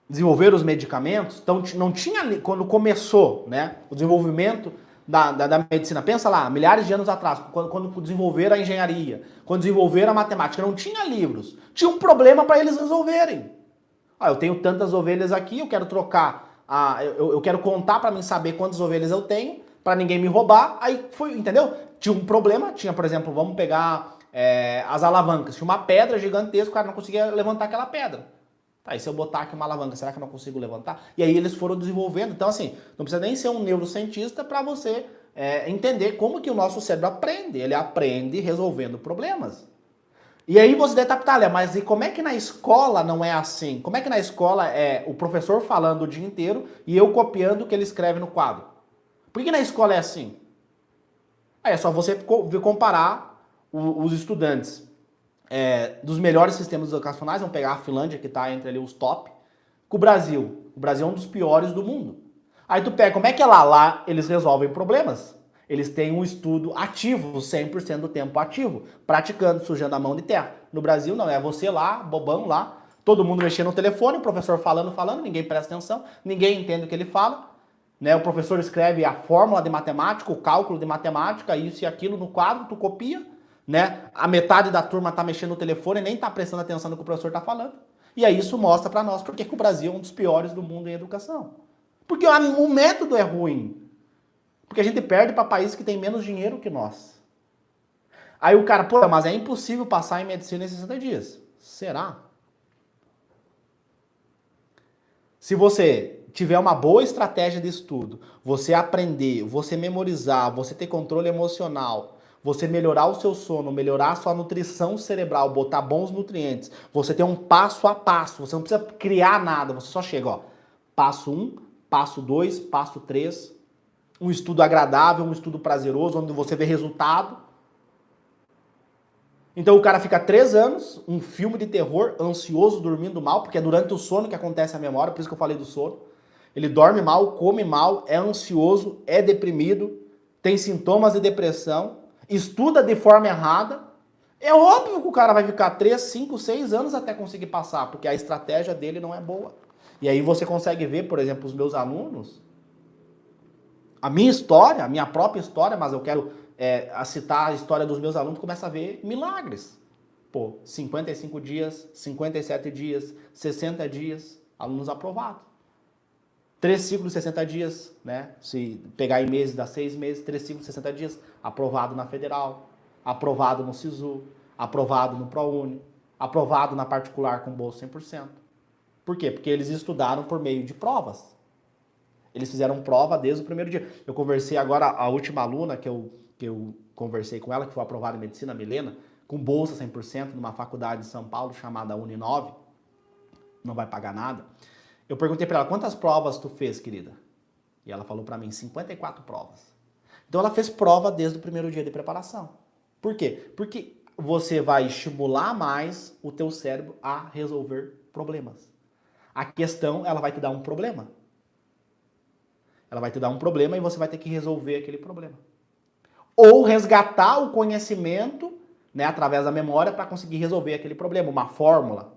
Desenvolveram os medicamentos, então não tinha, quando começou, né, o desenvolvimento da medicina, pensa lá, milhares de anos atrás, quando desenvolveram a engenharia, quando desenvolveram a matemática, não tinha livros, tinha um problema para eles resolverem. Ah, eu tenho tantas ovelhas aqui, eu quero trocar, eu quero contar para mim saber quantas ovelhas eu tenho, para ninguém me roubar, aí foi, entendeu? Tinha um problema, tinha, por exemplo, vamos pegar as alavancas, tinha uma pedra gigantesca, o cara não conseguia levantar aquela pedra. Tá, e se eu botar aqui uma alavanca, será que eu não consigo levantar? E aí eles foram desenvolvendo. Então, assim, não precisa nem ser um neurocientista para você entender como que o nosso cérebro aprende. Ele aprende resolvendo problemas. E aí você deve estar, tá, mas e como é que na escola não é assim? Como é que na escola é o professor falando o dia inteiro e eu copiando o que ele escreve no quadro? Por que na escola é assim? Aí é só você comparar os estudantes dos melhores sistemas educacionais, vamos pegar a Finlândia, que está entre ali os top, com o Brasil. O Brasil é um dos piores do mundo. Aí tu pega, como é que é lá? Lá eles resolvem problemas. Eles têm um estudo ativo, 100% do tempo ativo, praticando, sujando a mão de terra. No Brasil não, é você lá, bobão lá, todo mundo mexendo no telefone, o professor falando, ninguém presta atenção, ninguém entende o que ele fala. Né? O professor escreve a fórmula de matemática, o cálculo de matemática, isso e aquilo no quadro, tu copia. Né? A metade da turma tá mexendo no telefone e nem tá prestando atenção no que o professor tá falando. E aí isso mostra para nós porque que o Brasil é um dos piores do mundo em educação. Porque o método é ruim. Porque a gente perde para países que têm menos dinheiro que nós. Aí o cara, pô, mas é impossível passar em medicina em 60 dias. Será? Se você tiver uma boa estratégia de estudo, você aprender, você memorizar, você ter controle emocional, você melhorar o seu sono, melhorar a sua nutrição cerebral, botar bons nutrientes, você ter um passo a passo, você não precisa criar nada, você só chega, ó, passo 1, passo 2, passo 3, um estudo agradável, um estudo prazeroso, onde você vê resultado. Então o cara fica 3 anos, um filme de terror, ansioso, dormindo mal, porque é durante o sono que acontece a memória, por isso que eu falei do sono. Ele dorme mal, come mal, é ansioso, é deprimido, tem sintomas de depressão, estuda de forma errada. É óbvio que o cara vai ficar 3, 5, 6 anos até conseguir passar, porque a estratégia dele não é boa. E aí você consegue ver, por exemplo, os meus alunos, a minha história, a minha própria história, mas eu quero citar a história dos meus alunos, começa a ver milagres. Pô, 55 dias, 57 dias, 60 dias, alunos aprovados. 3 ciclos de 60 dias, né? Se pegar em meses, dá 6 meses, 3 ciclos de 60 dias, aprovado na Federal, aprovado no SISU, aprovado no ProUni, aprovado na particular com bolsa 100%. Por quê? Porque eles estudaram por meio de provas. Eles fizeram prova desde o primeiro dia. Eu conversei agora, a última aluna que eu conversei com ela, que foi aprovada em medicina, a Milena, com bolsa 100% numa faculdade de São Paulo chamada Uninove, não vai pagar nada. Eu perguntei para ela, quantas provas tu fez, querida? E ela falou para mim, 54 provas. Então ela fez prova desde o primeiro dia de preparação. Por quê? Porque você vai estimular mais o teu cérebro a resolver problemas. A questão, ela vai te dar um problema. Ela vai te dar um problema e você vai ter que resolver aquele problema. Ou resgatar o conhecimento, né, através da memória para conseguir resolver aquele problema. Uma fórmula,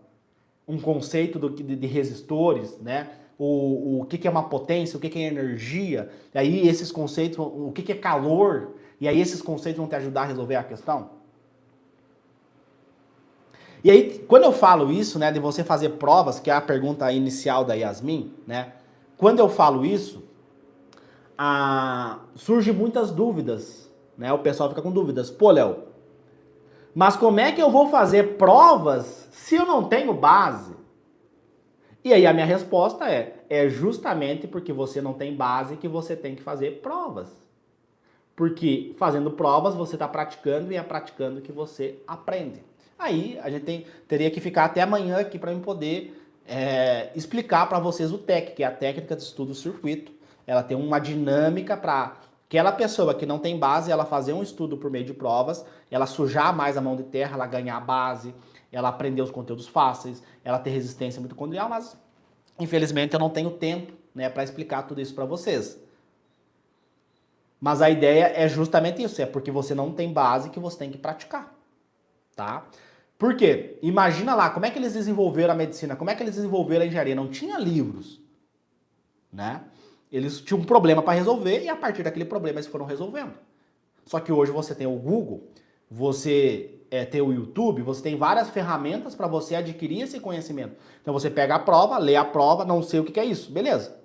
um conceito de resistores, né? O que é uma potência, o que é energia. E aí esses conceitos, o que é calor. E aí esses conceitos vão te ajudar a resolver a questão. E aí, quando eu falo isso, né, de você fazer provas, que é a pergunta inicial da Yasmin, né? Quando eu falo isso, surgem muitas dúvidas, né? O pessoal fica com dúvidas. Pô, Léo, mas como é que eu vou fazer provas se eu não tenho base? E aí a minha resposta é justamente porque você não tem base que você tem que fazer provas. Porque fazendo provas você está praticando e é praticando que você aprende. Aí a gente teria que ficar até amanhã aqui para eu poder explicar para vocês o TEC, que é a técnica de estudo circuito. Ela tem uma dinâmica para aquela pessoa que não tem base, ela fazer um estudo por meio de provas, ela sujar mais a mão de terra, ela ganhar base, ela aprender os conteúdos fáceis, ela ter resistência mitocondrial, mas infelizmente eu não tenho tempo, né, para explicar tudo isso para vocês. Mas a ideia é justamente isso, é porque você não tem base que você tem que praticar, tá? Por quê? Imagina lá, como é que eles desenvolveram a medicina, como é que eles desenvolveram a engenharia? Não tinha livros, né? Eles tinham um problema para resolver e a partir daquele problema eles foram resolvendo. Só que hoje você tem o Google, você tem o YouTube, você tem várias ferramentas para você adquirir esse conhecimento. Então você pega a prova, lê a prova, não sei o que é isso, beleza.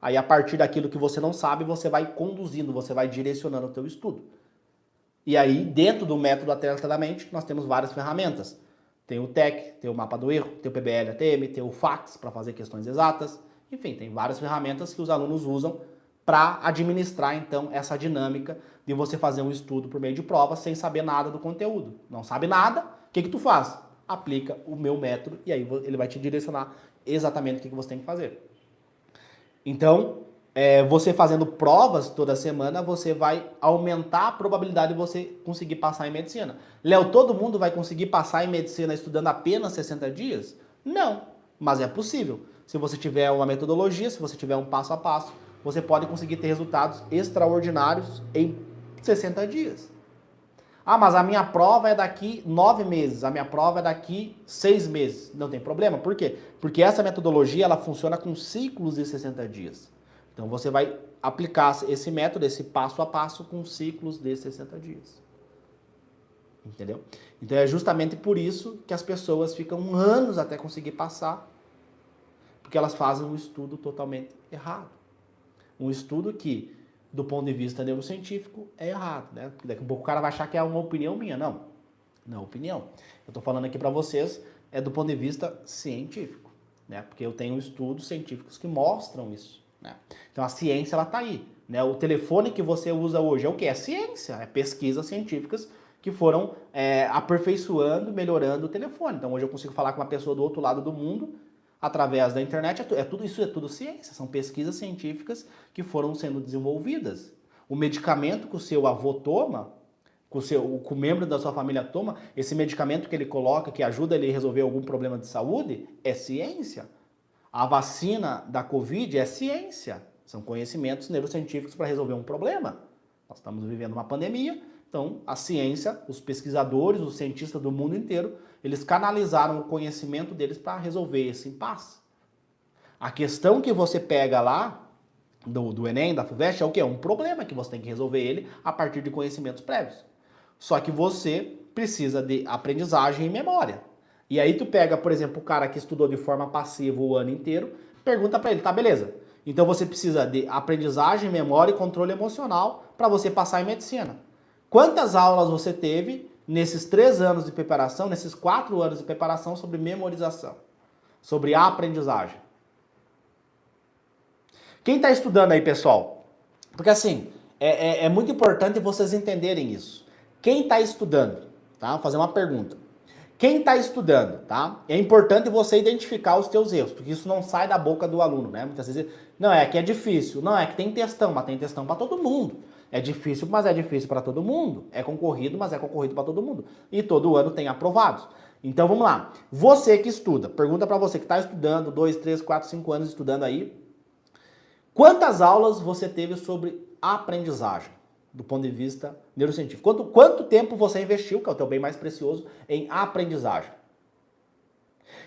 Aí a partir daquilo que você não sabe, você vai conduzindo, você vai direcionando o teu estudo. E aí dentro do método Atleta da Mente, nós temos várias ferramentas. Tem o TEC, tem o mapa do erro, tem o PBL-ATM, tem o FACS para fazer questões exatas. Enfim, tem várias ferramentas que os alunos usam para administrar, então, essa dinâmica de você fazer um estudo por meio de provas sem saber nada do conteúdo. Não sabe nada, o que tu faz? Aplica o meu método e aí ele vai te direcionar exatamente o que você tem que fazer. Então, você fazendo provas toda semana, você vai aumentar a probabilidade de você conseguir passar em medicina. Léo, todo mundo vai conseguir passar em medicina estudando apenas 60 dias? Não, mas é possível. Se você tiver uma metodologia, se você tiver um passo a passo, você pode conseguir ter resultados extraordinários em 60 dias. Ah, mas a minha prova é daqui 9 meses, a minha prova é daqui 6 meses. Não tem problema, por quê? Porque essa metodologia ela funciona com ciclos de 60 dias. Então você vai aplicar esse método, esse passo a passo com ciclos de 60 dias. Entendeu? Então é justamente por isso que as pessoas ficam anos até conseguir passar, porque elas fazem um estudo totalmente errado. Um estudo que, do ponto de vista neurocientífico, é errado, né? Porque daqui a pouco o cara vai achar que é uma opinião minha. Não, não é opinião. Eu estou falando aqui para vocês, é do ponto de vista científico. né? Porque eu tenho estudos científicos que mostram isso, né? Então a ciência, ela tá aí, né? O telefone que você usa hoje é o quê? É ciência, é pesquisas científicas que foram aperfeiçoando, melhorando o telefone. Então hoje eu consigo falar com uma pessoa do outro lado do mundo através da internet. Isso é tudo ciência, são pesquisas científicas que foram sendo desenvolvidas. O medicamento que o seu avô toma, que o membro da sua família toma, esse medicamento que ele coloca, que ajuda ele a resolver algum problema de saúde, é ciência. A vacina da Covid é ciência. São conhecimentos neurocientíficos para resolver um problema. Nós estamos vivendo uma pandemia, então a ciência, os pesquisadores, os cientistas do mundo inteiro, eles canalizaram o conhecimento deles para resolver esse impasse. A questão que você pega lá, do Enem, da FUVEST, é o quê? É um problema que você tem que resolver ele a partir de conhecimentos prévios. Só que você precisa de aprendizagem e memória. E aí tu pega, por exemplo, o cara que estudou de forma passiva o ano inteiro, pergunta para ele, tá, beleza. Então você precisa de aprendizagem, memória e controle emocional para você passar em medicina. Quantas aulas você teve nesses 3 anos de preparação, nesses 4 anos de preparação sobre memorização, sobre aprendizagem? Quem está estudando aí, pessoal? Porque assim, é muito importante vocês entenderem isso. Quem está estudando, tá? Vou fazer uma pergunta. Quem está estudando, tá? É importante você identificar os teus erros, porque isso não sai da boca do aluno, né? Muitas vezes, não, é que é difícil. Não, é que tem textão, mas tem textão para todo mundo. É difícil, mas é difícil para todo mundo. É concorrido, mas é concorrido para todo mundo. E todo ano tem aprovados. Então vamos lá. Você que estuda, pergunta para você que está estudando, 2, 3, 4, 5 anos estudando aí, quantas aulas você teve sobre aprendizagem, do ponto de vista neurocientífico? Quanto tempo você investiu, que é o teu bem mais precioso, em aprendizagem?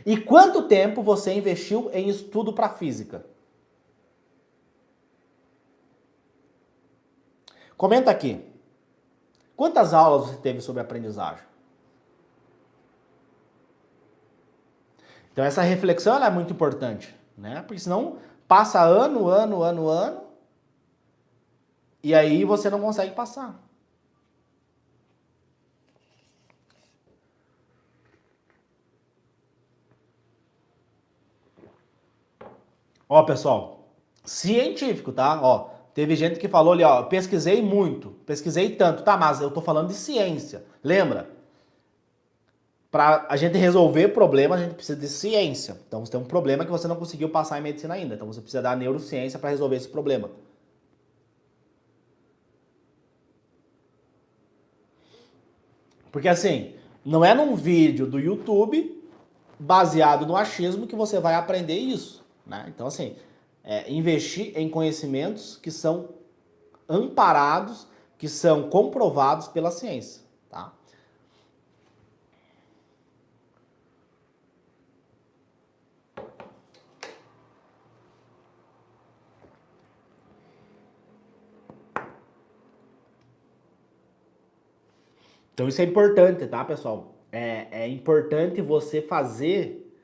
E quanto tempo você investiu em estudo para física? Comenta aqui. Quantas aulas você teve sobre aprendizagem? Então essa reflexão ela é muito importante, né? Porque senão passa ano, e aí você não consegue passar. Ó, pessoal, científico, tá? Ó, teve gente que falou ali, ó, pesquisei muito, pesquisei tanto, tá? Mas eu tô falando de ciência, lembra? Para a gente resolver problemas, a gente precisa de ciência. Então você tem um problema que você não conseguiu passar em medicina ainda, então você precisa da neurociência para resolver esse problema. Porque assim, não é num vídeo do YouTube baseado no achismo que você vai aprender isso, né? Então assim, investir em conhecimentos que são amparados, que são comprovados pela ciência, tá? Então isso é importante, tá, pessoal? É importante você fazer.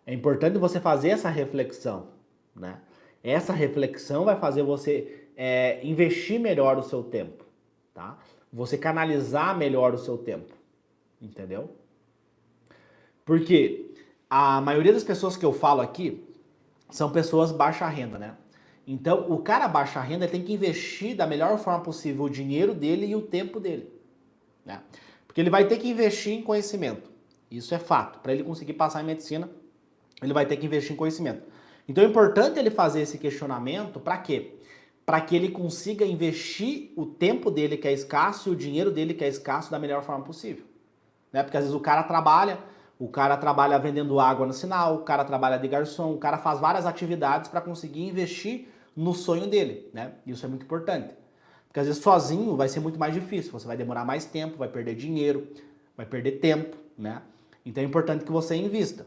É importante você fazer essa reflexão, né? Essa reflexão vai fazer você investir melhor o seu tempo, tá? Você canalizar melhor o seu tempo, entendeu? Porque a maioria das pessoas que eu falo aqui são pessoas baixa renda, né? Então, o cara baixa renda tem que investir da melhor forma possível o dinheiro dele e o tempo dele, né? Porque ele vai ter que investir em conhecimento. Isso é fato. Para ele conseguir passar em medicina, ele vai ter que investir em conhecimento. Então é importante ele fazer esse questionamento para quê? Para que ele consiga investir o tempo dele que é escasso e o dinheiro dele que é escasso da melhor forma possível, né? Porque às vezes o cara trabalha vendendo água no sinal, o cara trabalha de garçom, o cara faz várias atividades para conseguir investir no sonho dele, né? Isso é muito importante. Porque às vezes sozinho vai ser muito mais difícil, você vai demorar mais tempo, vai perder dinheiro, vai perder tempo, né? Então é importante que você invista.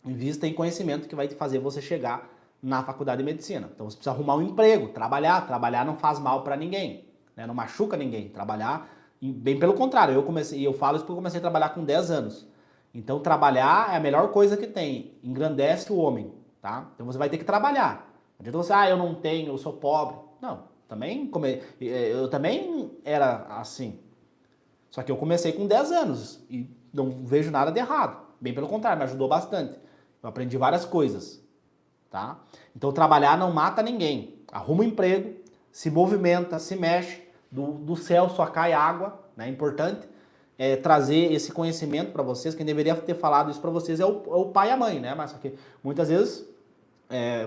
Invista em conhecimento que vai fazer você chegar na faculdade de medicina. Então você precisa arrumar um emprego, trabalhar. Trabalhar não faz mal para ninguém, né? Não machuca ninguém. Trabalhar, bem pelo contrário, eu falo isso porque eu comecei a trabalhar com 10 anos. Então trabalhar é a melhor coisa que tem, engrandece o homem, tá? Então você vai ter que trabalhar. Não adianta você, eu não tenho, eu sou pobre. Não, eu também era assim. Só que eu comecei com 10 anos e não vejo nada de errado. Bem pelo contrário, me ajudou bastante. Eu aprendi várias coisas, tá? Então trabalhar não mata ninguém. Arruma um emprego, se movimenta, se mexe, do céu só cai água, né? É importante trazer esse conhecimento para vocês. Quem deveria ter falado isso para vocês é o pai e a mãe, né? Mas só que muitas vezes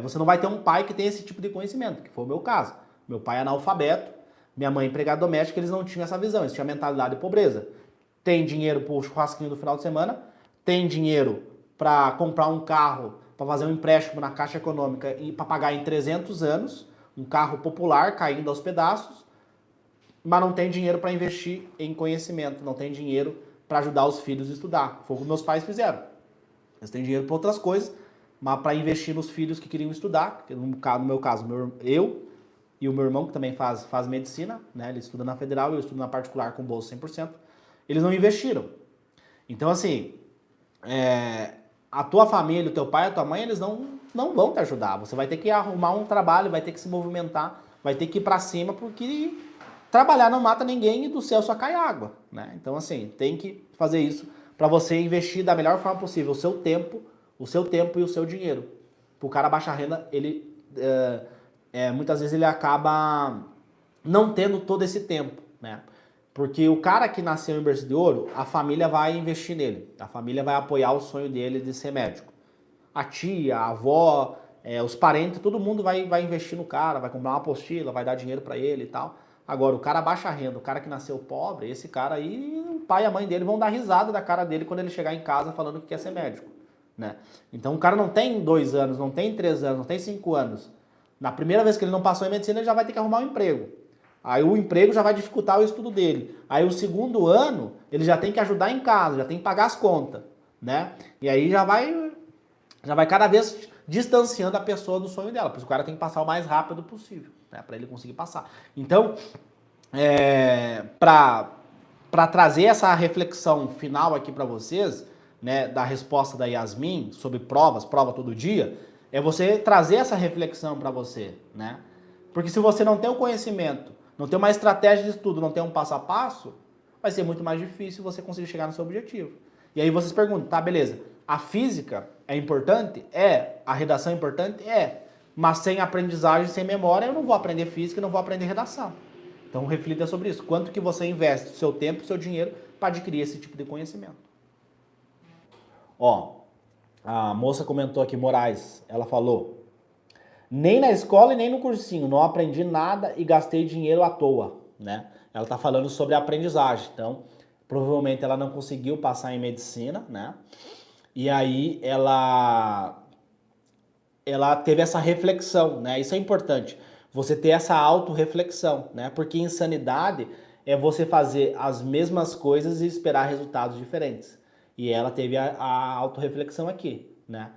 você não vai ter um pai que tem esse tipo de conhecimento, que foi o meu caso. Meu pai é analfabeto, minha mãe empregada doméstica, eles não tinham essa visão, eles tinham a mentalidade de pobreza. Tem dinheiro para o churrasquinho do final de semana, tem dinheiro para comprar um carro, para fazer um empréstimo na Caixa Econômica e para pagar em 300 anos, um carro popular caindo aos pedaços, mas não tem dinheiro para investir em conhecimento, não tem dinheiro para ajudar os filhos a estudar. Foi o que meus pais fizeram. Eles têm dinheiro para outras coisas, mas para investir nos filhos que queriam estudar, no meu caso, eu e o meu irmão, que também faz medicina, né? Ele estuda na federal e eu estudo na particular com bolsa 100%, eles não investiram. Então, assim, a tua família, o teu pai, a tua mãe, eles não vão te ajudar. Você vai ter que arrumar um trabalho, vai ter que se movimentar, vai ter que ir para cima, porque trabalhar não mata ninguém e do céu só cai água, né? Então, assim, tem que fazer isso para você investir da melhor forma possível o seu tempo e o seu dinheiro. O cara baixa renda, ele muitas vezes ele acaba não tendo todo esse tempo, né? Porque o cara que nasceu em berço de ouro, a família vai investir nele, a família vai apoiar o sonho dele de ser médico. A tia, a avó, os parentes, todo mundo vai investir no cara, vai comprar uma apostila, vai dar dinheiro para ele e tal. Agora, o cara baixa renda, o cara que nasceu pobre, esse cara aí, o pai e a mãe dele vão dar risada da cara dele quando ele chegar em casa falando que quer ser médico, né? Então, o cara não tem 2 anos, não tem 3 anos, não tem 5 anos. Na primeira vez que ele não passou em medicina, ele já vai ter que arrumar um emprego. Aí o emprego já vai dificultar o estudo dele. Aí o segundo ano, ele já tem que ajudar em casa, já tem que pagar as contas, né? E aí já vai cada vez distanciando a pessoa do sonho dela. Por isso o cara tem que passar o mais rápido possível, né? Para ele conseguir passar. Então, para trazer essa reflexão final aqui para vocês, né, da resposta da Yasmin sobre prova todo dia, é você trazer essa reflexão para você, né? Porque se você não tem o conhecimento, não tem uma estratégia de estudo, não tem um passo a passo, vai ser muito mais difícil você conseguir chegar no seu objetivo. E aí vocês perguntam, tá, beleza, a física é importante? A redação é importante? Mas sem aprendizagem, sem memória, eu não vou aprender física e não vou aprender redação. Então reflita sobre isso. Quanto que você investe o seu tempo, o seu dinheiro para adquirir esse tipo de conhecimento? Ó, a moça comentou aqui, Moraes, ela falou: nem na escola e nem no cursinho, não aprendi nada e gastei dinheiro à toa, né? Ela tá falando sobre a aprendizagem, então provavelmente ela não conseguiu passar em medicina, né? E aí ela teve essa reflexão, né? Isso é importante, você ter essa autorreflexão, né? Porque insanidade é você fazer as mesmas coisas e esperar resultados diferentes. E ela teve a autorreflexão aqui, né?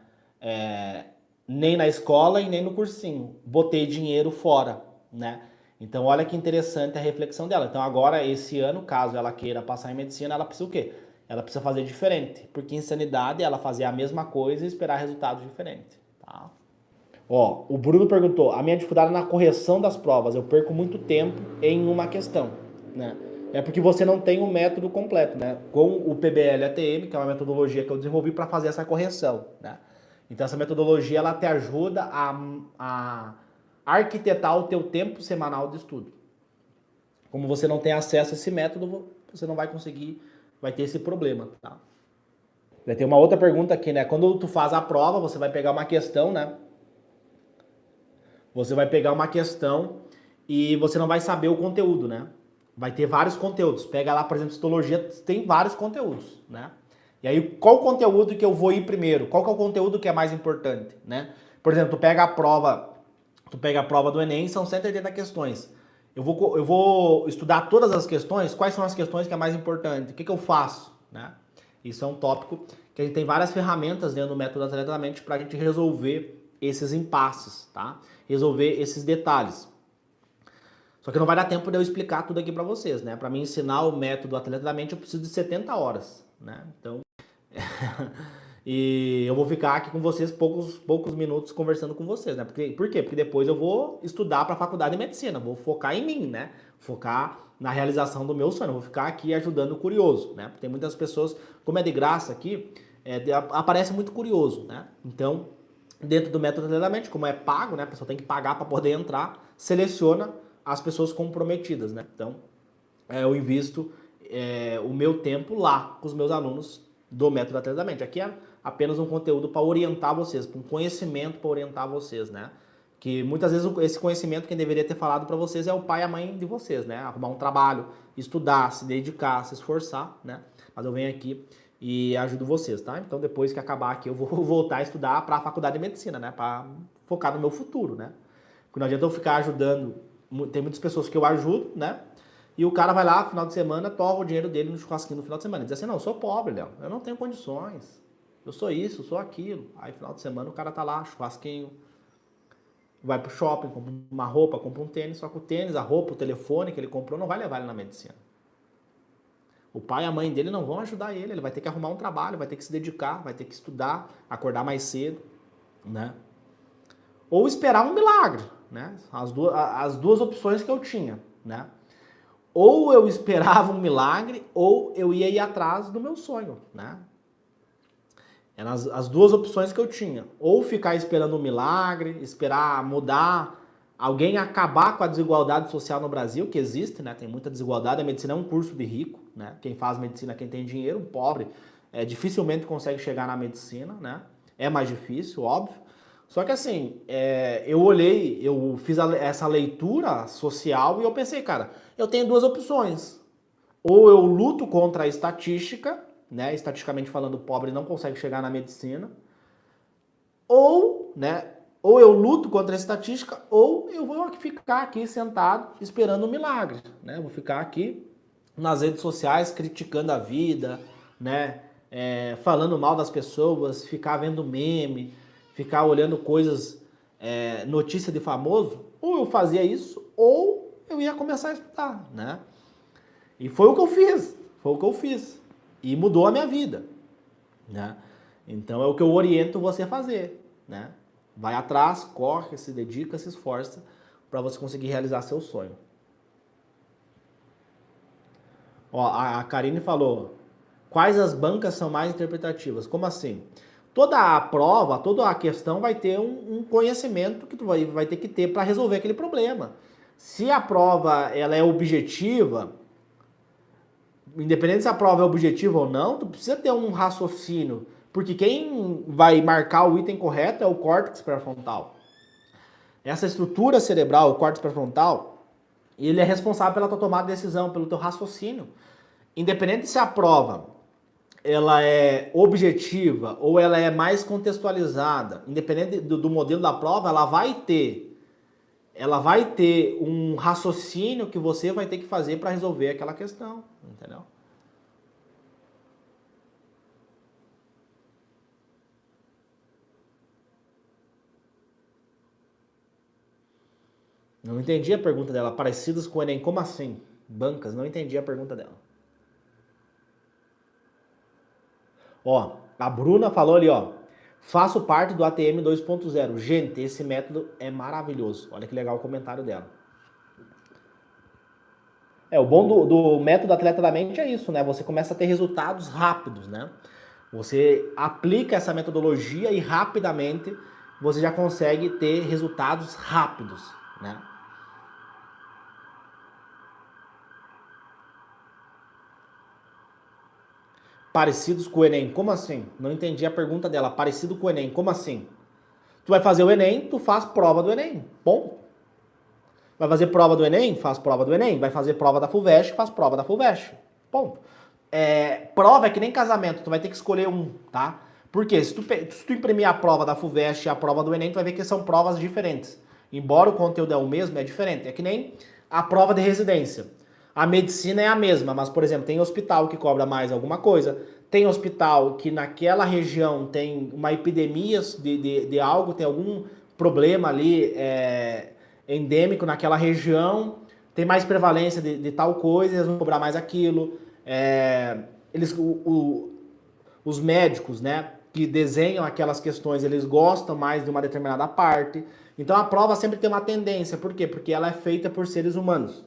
Nem na escola e nem no cursinho. Botei dinheiro fora, né? Então, olha que interessante a reflexão dela. Então, agora, esse ano, caso ela queira passar em medicina, ela precisa o quê? Ela precisa fazer diferente. Porque insanidade é ela fazer a mesma coisa e esperar resultados diferentes, tá? Ó, o Bruno perguntou, a minha dificuldade é na correção das provas. Eu perco muito tempo em uma questão, né? É porque você não tem o método completo, né? Com o PBL-ATM, que é uma metodologia que eu desenvolvi para fazer essa correção, né? Então essa metodologia ela te ajuda a arquitetar o teu tempo semanal de estudo. Como você não tem acesso a esse método, você não vai conseguir, vai ter esse problema, tá? Vai ter uma outra pergunta aqui, né? Quando tu faz a prova, você vai pegar uma questão, né? Você vai pegar uma questão e você não vai saber o conteúdo, né? Vai ter vários conteúdos. Pega lá, por exemplo, histologia, tem vários conteúdos, né? E aí, qual conteúdo que eu vou ir primeiro? Qual que é o conteúdo que é mais importante, né? Por exemplo, tu pega a prova do Enem, são 180 questões. Eu vou estudar todas as questões, quais são as questões que é mais importante? O que eu faço, né? Isso é um tópico que a gente tem várias ferramentas dentro do método Atleta da Mente para a gente resolver esses impasses, tá? Resolver esses detalhes. Só que não vai dar tempo de eu explicar tudo aqui para vocês, né? Para mim ensinar o método Atleta da Mente eu preciso de 70 horas, né? Então, e eu vou ficar aqui com vocês poucos minutos conversando com vocês, né? Por quê? Porque depois eu vou estudar para a faculdade de medicina, vou focar em mim, né? Focar na realização do meu sonho, vou ficar aqui ajudando o curioso, né? Porque tem muitas pessoas, como é de graça aqui, aparece muito curioso, né? Então, dentro do método de treinamento, como é pago, né? A pessoa tem que pagar para poder entrar, seleciona as pessoas comprometidas, né? Então, eu invisto o meu tempo lá com os meus alunos do método de treinamento. Aqui é apenas um conteúdo para orientar vocês, um conhecimento para orientar vocês, né? Que muitas vezes esse conhecimento quem deveria ter falado para vocês é o pai e a mãe de vocês, né? Arrumar um trabalho, estudar, se dedicar, se esforçar, né? Mas eu venho aqui e ajudo vocês, tá? Então depois que acabar aqui eu vou voltar a estudar para a faculdade de medicina, né? Para focar no meu futuro, né? Porque não adianta eu ficar ajudando, tem muitas pessoas que eu ajudo, né? E o cara vai lá, final de semana, torra o dinheiro dele no churrasquinho no final de semana. Diz assim, não, eu sou pobre, Léo, eu não tenho condições. Eu sou isso, eu sou aquilo. Aí final de semana o cara tá lá, churrasquinho, vai pro shopping, compra uma roupa, compra um tênis, só que o tênis, a roupa, o telefone que ele comprou não vai levar ele na medicina. O pai e a mãe dele não vão ajudar ele vai ter que arrumar um trabalho, vai ter que se dedicar, vai ter que estudar, acordar mais cedo, né? Ou esperar um milagre, né? As duas opções que eu tinha, né? Ou eu esperava um milagre, ou eu ia ir atrás do meu sonho, né? Eram as duas opções que eu tinha. Ou ficar esperando um milagre, esperar mudar, alguém acabar com a desigualdade social no Brasil, que existe, né? Tem muita desigualdade, a medicina é um curso de rico, né? Quem faz medicina é quem tem dinheiro, o pobre dificilmente consegue chegar na medicina, né? É mais difícil, óbvio. Só que assim, eu fiz essa leitura social e eu pensei, cara, eu tenho duas opções. Ou eu luto contra a estatística, né? Estatisticamente falando, o pobre não consegue chegar na medicina. Ou, né? Ou eu luto contra a estatística, ou eu vou ficar aqui sentado esperando um milagre, né? Vou ficar aqui nas redes sociais criticando a vida, né? Falando mal das pessoas, ficar vendo meme, ficar olhando coisas, notícia de famoso. Ou eu fazia isso, ou eu ia começar a estudar, né? E foi o que eu fiz. E mudou a minha vida, né? Então é o que eu oriento você a fazer, né? Vai atrás, corre, se dedica, se esforça para você conseguir realizar seu sonho. Ó, a Karine falou, quais as bancas são mais interpretativas? Como assim? Toda a prova, toda a questão vai ter um conhecimento que tu vai ter que ter para resolver aquele problema. Se a prova ela é objetiva, independente se a prova é objetiva ou não, tu precisa ter um raciocínio, porque quem vai marcar o item correto é o córtex pré-frontal. Essa estrutura cerebral, o córtex pré-frontal, ele é responsável pela tua tomada de decisão, pelo teu raciocínio. Independente se a prova ela é objetiva ou ela é mais contextualizada, independente do modelo da prova, ela vai ter um raciocínio que você vai ter que fazer para resolver aquela questão, entendeu? Não entendi a pergunta dela. Parecidos com o Enem, como assim? Bancas, não entendi a pergunta dela. Ó, a Bruna falou ali, ó. Faço parte do ATM 2.0. Gente, esse método é maravilhoso. Olha que legal o comentário dela. O bom do método atleta da mente é isso, né? Você começa a ter resultados rápidos, né? Você aplica essa metodologia e rapidamente você já consegue ter resultados rápidos, né? Parecidos com o Enem, como assim? Não entendi a pergunta dela. Parecido com o Enem, como assim? Tu vai fazer o Enem, tu faz prova do Enem. Bom. Vai fazer prova do Enem? Faz prova do Enem. Vai fazer prova da FUVEST? Faz prova da FUVEST. Ponto. Prova é que nem casamento, tu vai ter que escolher um, tá? Porque se tu imprimir a prova da FUVEST e a prova do Enem, tu vai ver que são provas diferentes. Embora o conteúdo é o mesmo, é diferente. É que nem a prova de residência. A medicina é a mesma, mas, por exemplo, tem hospital que cobra mais alguma coisa, tem hospital que naquela região tem uma epidemia de algo, tem algum problema ali endêmico naquela região, tem mais prevalência de tal coisa, eles vão cobrar mais aquilo. Os médicos, né, que desenham aquelas questões, eles gostam mais de uma determinada parte. Então a prova sempre tem uma tendência, por quê? Porque ela é feita por seres humanos.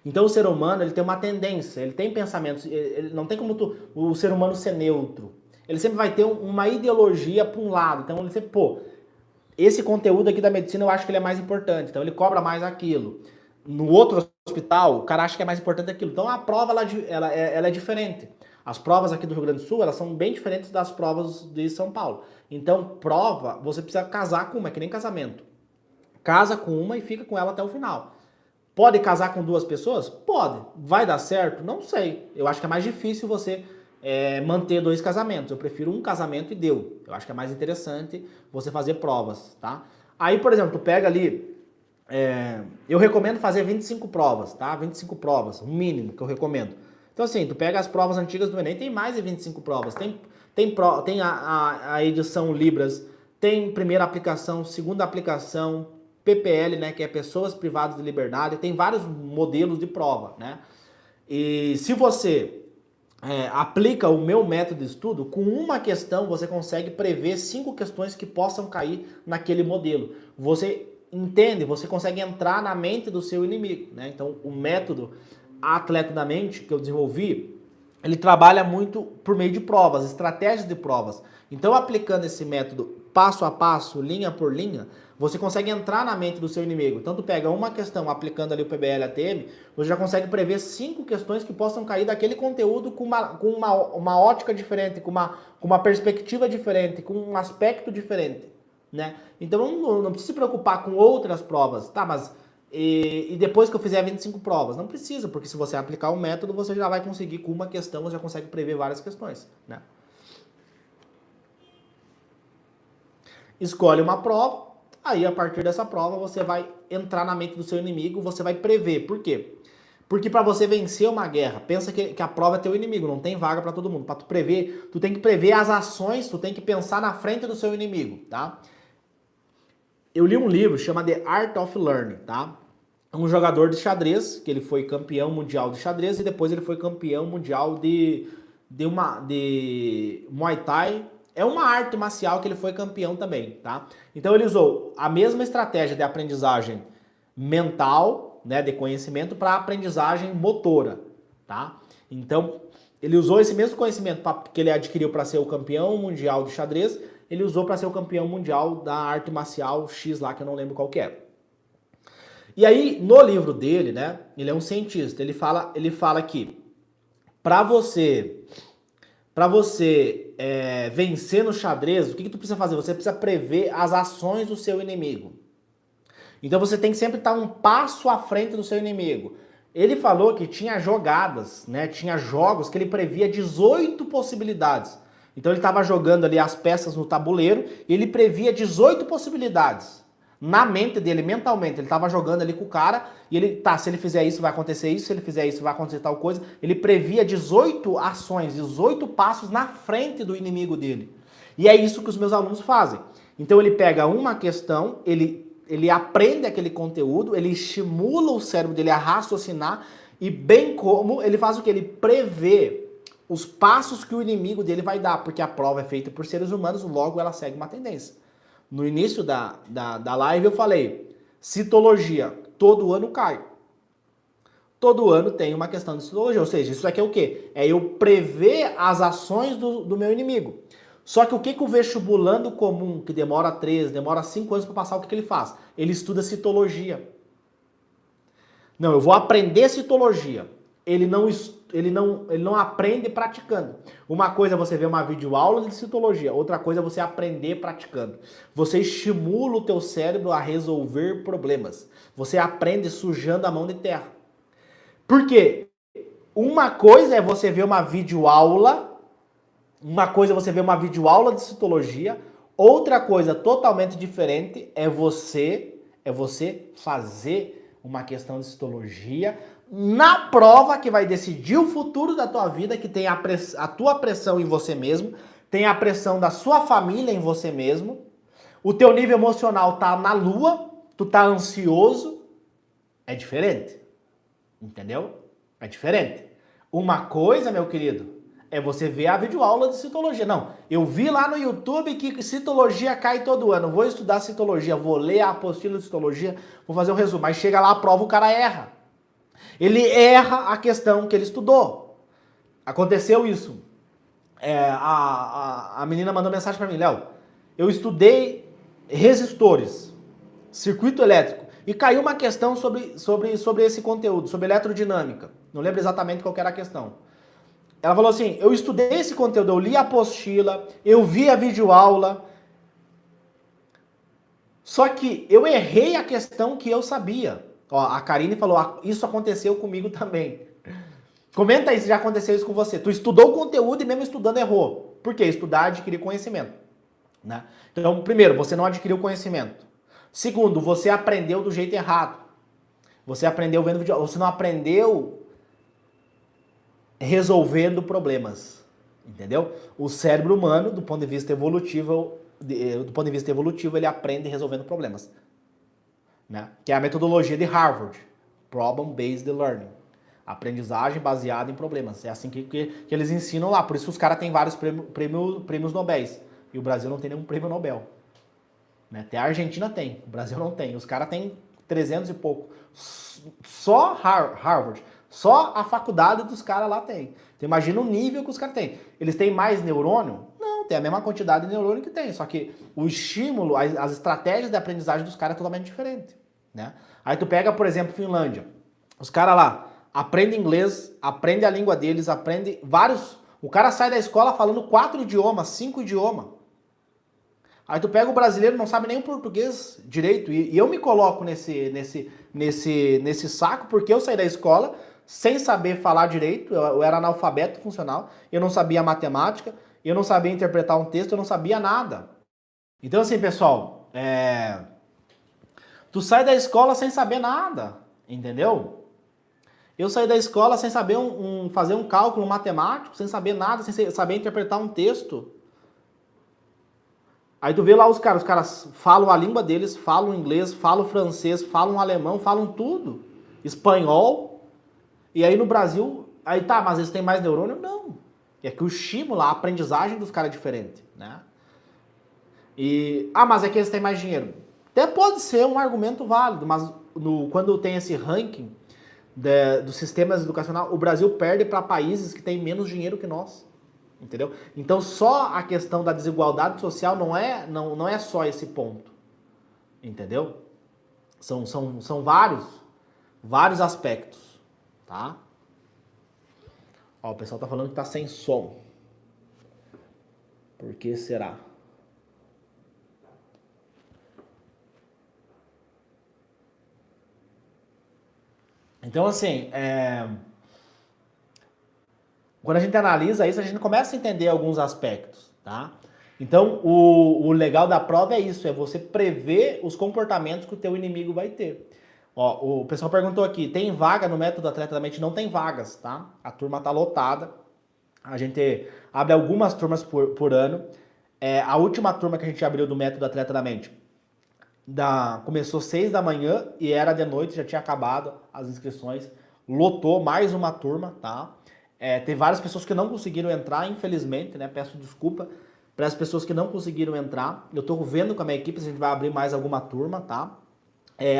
Então o ser humano ele tem uma tendência, ele tem pensamentos, ele não tem como o ser humano ser neutro. ele sempre vai ter uma ideologia para um lado. Então ele sempre, pô, esse conteúdo aqui da medicina eu acho que ele é mais importante, então ele cobra mais aquilo. No outro hospital, o cara acha que é mais importante aquilo. Então a prova ela é diferente. As provas aqui do Rio Grande do Sul, elas são bem diferentes das provas de São Paulo. Então prova, você precisa casar com uma, é que nem casamento. Casa com uma e fica com ela até o final. Pode casar com duas pessoas? Pode. Vai dar certo? Não sei. Eu acho que é mais difícil você manter dois casamentos. Eu prefiro um casamento e deu. Eu acho que é mais interessante você fazer provas, tá? Aí, por exemplo, tu pega ali... eu recomendo fazer 25 provas, tá? 25 provas, o mínimo que eu recomendo. Então, assim, tu pega as provas antigas do Enem, tem mais de 25 provas. Tem a edição Libras, tem primeira aplicação, segunda aplicação, PPL, né, que é Pessoas Privadas de Liberdade, tem vários modelos de prova, né? E se você aplica o meu método de estudo, com uma questão você consegue prever 5 questões que possam cair naquele modelo. Você entende, você consegue entrar na mente do seu inimigo, né? Então, o método Atleta da Mente que eu desenvolvi, ele trabalha muito por meio de provas, estratégias de provas. Então, aplicando esse método passo a passo, linha por linha, você consegue entrar na mente do seu inimigo. Então, tu pega uma questão, aplicando ali o PBL ATM, você já consegue prever 5 questões que possam cair daquele conteúdo com uma ótica diferente, com uma perspectiva diferente, com um aspecto diferente, né? Então, não precisa se preocupar com outras provas, tá? Mas e depois que eu fizer 25 provas? Não precisa, porque se você aplicar o método, você já vai conseguir, com uma questão, você já consegue prever várias questões, né? Escolhe uma prova, aí a partir dessa prova você vai entrar na mente do seu inimigo, você vai prever. Por quê? Porque para você vencer uma guerra, pensa que a prova é teu inimigo, não tem vaga para todo mundo. Para tu prever, tu tem que prever as ações, tu tem que pensar na frente do seu inimigo, tá? Eu li um livro, chama The Art of Learning, tá? Um jogador de xadrez, que ele foi campeão mundial de xadrez e depois ele foi campeão mundial de Muay Thai. É uma arte marcial que ele foi campeão também, tá? Então ele usou a mesma estratégia de aprendizagem mental, né, de conhecimento, para aprendizagem motora, tá? Então ele usou esse mesmo conhecimento que ele adquiriu para ser o campeão mundial de xadrez, ele usou para ser o campeão mundial da arte marcial X lá, que eu não lembro qual que é. E aí, no livro dele, né, ele é um cientista, ele fala que para você vencer no xadrez, o que tu precisa fazer? Você precisa prever as ações do seu inimigo. Então você tem que sempre estar um passo à frente do seu inimigo. Ele falou que tinha jogadas, né, tinha jogos que ele previa 18 possibilidades. Então ele estava jogando ali as peças no tabuleiro e ele previa 18 possibilidades. Na mente dele, mentalmente, ele estava jogando ali com o cara e ele, tá, se ele fizer isso vai acontecer isso, se ele fizer isso vai acontecer tal coisa. Ele previa 18 ações, 18 passos na frente do inimigo dele. E é isso que os meus alunos fazem. Então ele pega uma questão, ele aprende aquele conteúdo, ele estimula o cérebro dele a raciocinar e bem como ele faz o que? Ele prevê os passos que o inimigo dele vai dar, porque a prova é feita por seres humanos, logo ela segue uma tendência. No início da live eu falei, citologia, todo ano cai. Todo ano tem uma questão de citologia, ou seja, isso aqui é o quê? É eu prever as ações do meu inimigo. Só que o que o vestibulando comum, que demora 3, demora 5 anos para passar, o que ele faz? Ele estuda citologia. Não, eu vou aprender citologia. Ele não aprende praticando. Uma coisa é você ver uma videoaula de citologia, outra coisa é você aprender praticando. Você estimula o teu cérebro a resolver problemas. Você aprende sujando a mão de terra. Por quê? Uma coisa é você ver uma videoaula, de citologia, outra coisa totalmente diferente é você fazer uma questão de citologia na prova que vai decidir o futuro da tua vida, que tem a tua pressão em você mesmo, tem a pressão da sua família em você mesmo, o teu nível emocional tá na lua, tu tá ansioso, é diferente, entendeu? É diferente. Uma coisa, meu querido, é você ver a videoaula de citologia. Não, eu vi lá no YouTube que citologia cai todo ano, vou estudar citologia, vou ler a apostila de citologia, vou fazer um resumo, mas chega lá a prova, o cara erra. Ele erra a questão que ele estudou. Aconteceu isso a menina mandou mensagem para mim, Léo, eu estudei resistores, circuito elétrico, e caiu uma questão sobre esse conteúdo, sobre eletrodinâmica. Não lembro exatamente qual que era a questão. Ela falou assim, eu estudei esse conteúdo, eu li a apostila, eu vi a videoaula, só que eu errei a questão que eu sabia. Ó, a Karine falou, isso aconteceu comigo também. Comenta aí se já aconteceu isso com você. Tu estudou o conteúdo e mesmo estudando errou. Por quê? Estudar, adquirir conhecimento. Né? Então, primeiro, você não adquiriu conhecimento. Segundo, você aprendeu do jeito errado. Você aprendeu vendo vídeo, você não aprendeu resolvendo problemas. Entendeu? O cérebro humano, do ponto de vista evolutivo, ele aprende resolvendo problemas. Né? Que é a metodologia de Harvard. Problem-Based Learning. Aprendizagem baseada em problemas. É assim que eles ensinam lá. Por isso os caras têm vários prêmios Nobel. E o Brasil não tem nenhum prêmio Nobel. Né? Até a Argentina tem. O Brasil não tem. Os caras têm 300 e pouco. Só Harvard. Só a faculdade dos caras lá tem. Então imagina o nível que os caras têm. Eles têm mais neurônio? Não, tem a mesma quantidade de neurônio que tem. Só que o estímulo, as estratégias de aprendizagem dos caras é totalmente diferente. Né? Aí tu pega, por exemplo, Finlândia. Os caras lá aprendem inglês, aprendem a língua deles, aprendem vários... O cara sai da escola falando 4 idiomas, 5 idiomas. Aí tu pega o brasileiro, não sabe nem o português direito. E eu me coloco nesse saco porque eu saí da escola sem saber falar direito. Eu era analfabeto funcional. Eu não sabia matemática. Eu não sabia interpretar um texto. Eu não sabia nada. Então assim, pessoal, tu sai da escola sem saber nada. Entendeu? Eu saí da escola sem saber fazer um cálculo matemático, sem saber nada, sem saber interpretar um texto. Aí tu vê lá os caras falam a língua deles, falam inglês, falam francês, falam alemão, falam tudo. Espanhol. E aí no Brasil, aí tá, mas eles têm mais neurônio? Não. É que o estímulo, a aprendizagem dos caras é diferente, né? Mas é que eles têm mais dinheiro. Até pode ser um argumento válido, mas quando tem esse ranking dos sistemas educacionais, o Brasil perde para países que têm menos dinheiro que nós. Entendeu? Então só a questão da desigualdade social não é só esse ponto. Entendeu? São vários aspectos. Tá? Ó, o pessoal tá falando que tá sem som. Por que será? Então assim, quando a gente analisa isso, a gente começa a entender alguns aspectos, tá? Então, o legal da prova é isso, é você prever os comportamentos que o teu inimigo vai ter. Ó, o pessoal perguntou aqui, tem vaga no método Atleta da Mente? Não tem vagas, tá? A turma tá lotada. A gente abre algumas turmas por ano. A última turma que a gente abriu do método Atleta da Mente começou 6 da manhã e era de noite, já tinha acabado as inscrições. Lotou mais uma turma, tá? Tem várias pessoas que não conseguiram entrar, infelizmente, né? Peço desculpa para as pessoas que não conseguiram entrar. Eu estou vendo com a minha equipe se a gente vai abrir mais alguma turma, tá?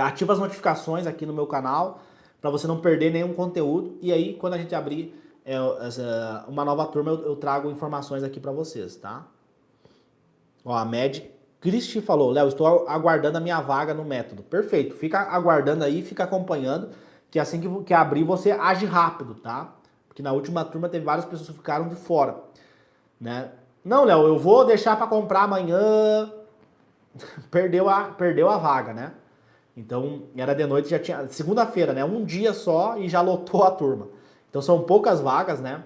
Ativa as notificações aqui no meu canal para você não perder nenhum conteúdo. E aí, quando a gente abrir uma nova turma, eu trago informações aqui para vocês, tá? Ó, a Med Cristi falou, Léo, estou aguardando a minha vaga no método. Perfeito, fica aguardando aí, fica acompanhando, que assim que abrir você age rápido, tá? Porque na última turma teve várias pessoas que ficaram de fora, né? Não, Léo, eu vou deixar para comprar amanhã. Perdeu a vaga, né? Então, era de noite, já tinha segunda-feira, né? Um dia só e já lotou a turma. Então são poucas vagas, né?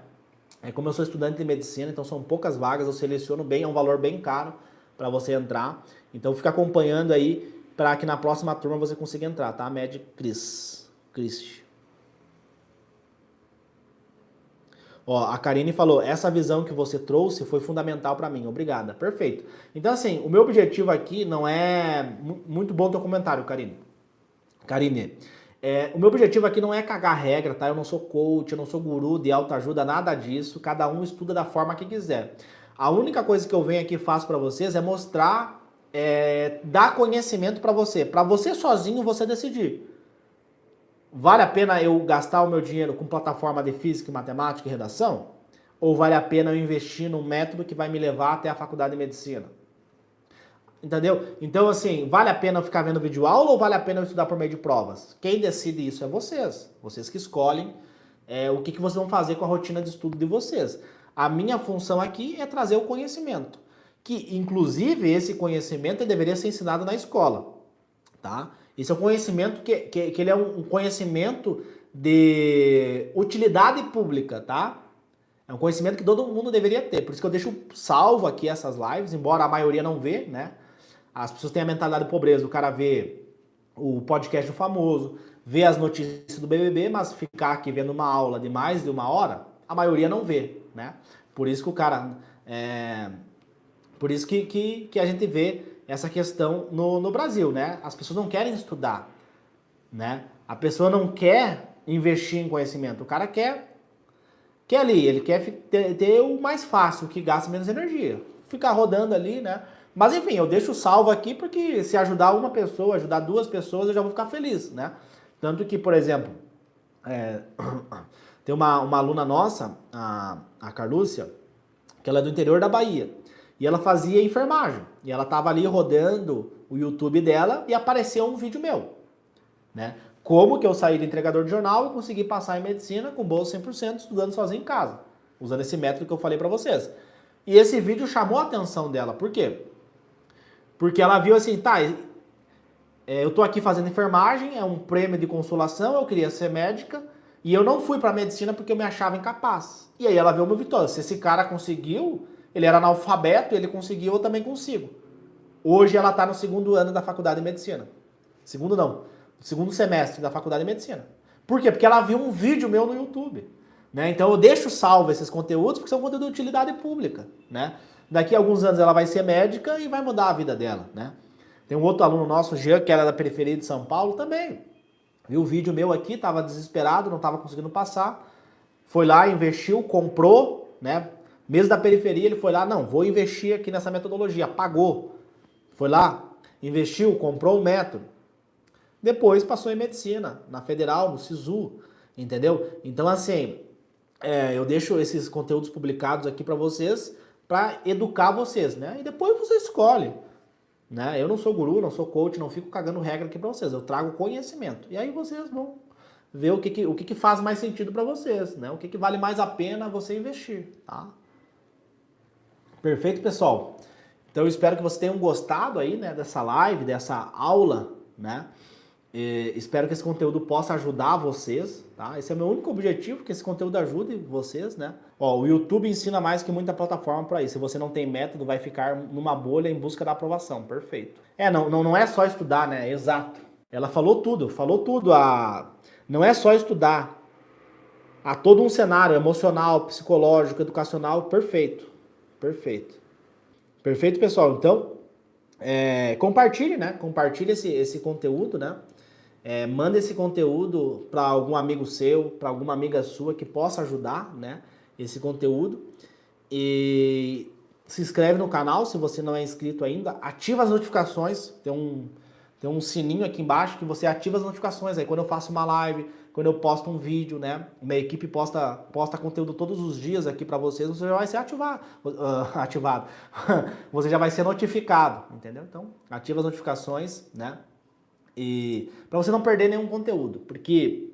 Como eu sou estudante de medicina, então são poucas vagas, eu seleciono bem, é um valor bem caro para você entrar. Então fica acompanhando aí para que na próxima turma você consiga entrar, tá? Med Cristi. Ó, a Karine falou, essa visão que você trouxe foi fundamental para mim, obrigada. Perfeito. Então assim, o meu objetivo aqui não é... Muito bom teu comentário, Karine. O meu objetivo aqui não é cagar regra, tá? Eu não sou coach, eu não sou guru de autoajuda, nada disso. Cada um estuda da forma que quiser. A única coisa que eu venho aqui e faço para vocês é mostrar, dar conhecimento para você sozinho você decidir. Vale a pena eu gastar o meu dinheiro com plataforma de física, matemática e redação? ou vale a pena eu investir num método que vai me levar até a faculdade de medicina? Entendeu? Então, assim, vale a pena eu ficar vendo videoaula ou vale a pena eu estudar por meio de provas? Quem decide isso é vocês. Vocês que escolhem o que vocês vão fazer com a rotina de estudo de vocês. A minha função aqui é trazer o conhecimento. Que, inclusive, esse conhecimento deveria ser ensinado na escola. Tá? Esse é um conhecimento que ele é um conhecimento de utilidade pública, tá? É um conhecimento que todo mundo deveria ter. Por isso que eu deixo salvo aqui essas lives, embora a maioria não vê, né? As pessoas têm a mentalidade de pobreza, o cara vê o podcast do famoso, vê as notícias do BBB, mas ficar aqui vendo uma aula de mais de 1 hora, a maioria não vê, né? Por isso que o cara... Por isso que a gente vê essa questão no Brasil, né? As pessoas não querem estudar, né? A pessoa não quer investir em conhecimento, o cara quer ali, ele quer ter o mais fácil, que gasta menos energia. Ficar rodando ali, né? Mas enfim, eu deixo salvo aqui porque se ajudar uma pessoa, ajudar 2 pessoas, eu já vou ficar feliz, né? Tanto que, por exemplo, tem uma aluna nossa, a Carlúcia, que ela é do interior da Bahia. E ela fazia enfermagem. E ela tava ali rodando o YouTube dela e apareceu um vídeo meu, né? Como que eu saí de entregador de jornal e consegui passar em medicina com bolsa 100%, estudando sozinho em casa, usando esse método que eu falei pra vocês. E esse vídeo chamou a atenção dela. Por quê? Porque ela viu assim, tá, eu tô aqui fazendo enfermagem, é um prêmio de consolação, eu queria ser médica, e eu não fui pra medicina porque eu me achava incapaz. E aí ela viu o meu vitória. Se esse cara conseguiu, ele era analfabeto, ele conseguiu, eu também consigo. Hoje ela tá no 2º ano da faculdade de medicina. Segundo não, 2º semestre da faculdade de medicina. Por quê? Porque ela viu um vídeo meu no YouTube, né? Então eu deixo salvo esses conteúdos porque são conteúdos de utilidade pública, né? Daqui a alguns anos ela vai ser médica e vai mudar a vida dela, né? Tem um outro aluno nosso, Jean, que era da periferia de São Paulo, também. Viu o vídeo meu aqui, tava desesperado, não tava conseguindo passar. Foi lá, investiu, comprou, né? Mesmo da periferia, ele foi lá, não, vou investir aqui nessa metodologia, pagou. Foi lá, investiu, comprou o método. Depois passou em medicina, na Federal, no SISU, entendeu? Então, assim, eu deixo esses conteúdos publicados aqui para vocês, para educar vocês, né? E depois você escolhe, né? Eu não sou guru, não sou coach, não fico cagando regra aqui para vocês, eu trago conhecimento. E aí vocês vão ver o que faz mais sentido para vocês, né? O que vale mais a pena você investir, tá? Perfeito, pessoal? Então eu espero que vocês tenham gostado aí, né, dessa live, dessa aula, né? Espero que esse conteúdo possa ajudar vocês, tá? Esse é o meu único objetivo, que esse conteúdo ajude vocês, né? Ó, o YouTube ensina mais que muita plataforma para isso. Se você não tem método, vai ficar numa bolha em busca da aprovação. Perfeito. Não é só estudar, né? Exato. Ela falou tudo. Não é só estudar. Há todo um cenário emocional, psicológico, educacional. Perfeito. Perfeito. Perfeito, pessoal. Então, compartilhe, né? Compartilhe esse conteúdo, né? Manda esse conteúdo para algum amigo seu, para alguma amiga sua que possa ajudar, né? Esse conteúdo. E se inscreve no canal se você não é inscrito ainda. Ativa as notificações. Tem um sininho aqui embaixo que você ativa as notificações. Aí quando eu faço uma live, quando eu posto um vídeo, né? Minha equipe posta conteúdo todos os dias aqui para vocês. Você já vai ser ativado. Você já vai ser notificado, entendeu? Então, ativa as notificações, né? E para você não perder nenhum conteúdo, porque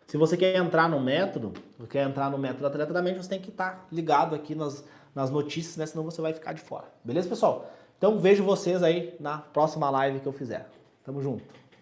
se você quer entrar no método, Atleta da Mente, você tem que estar ligado aqui nas notícias, né? Senão você vai ficar de fora. Beleza, pessoal? Então vejo vocês aí na próxima live que eu fizer. Tamo junto.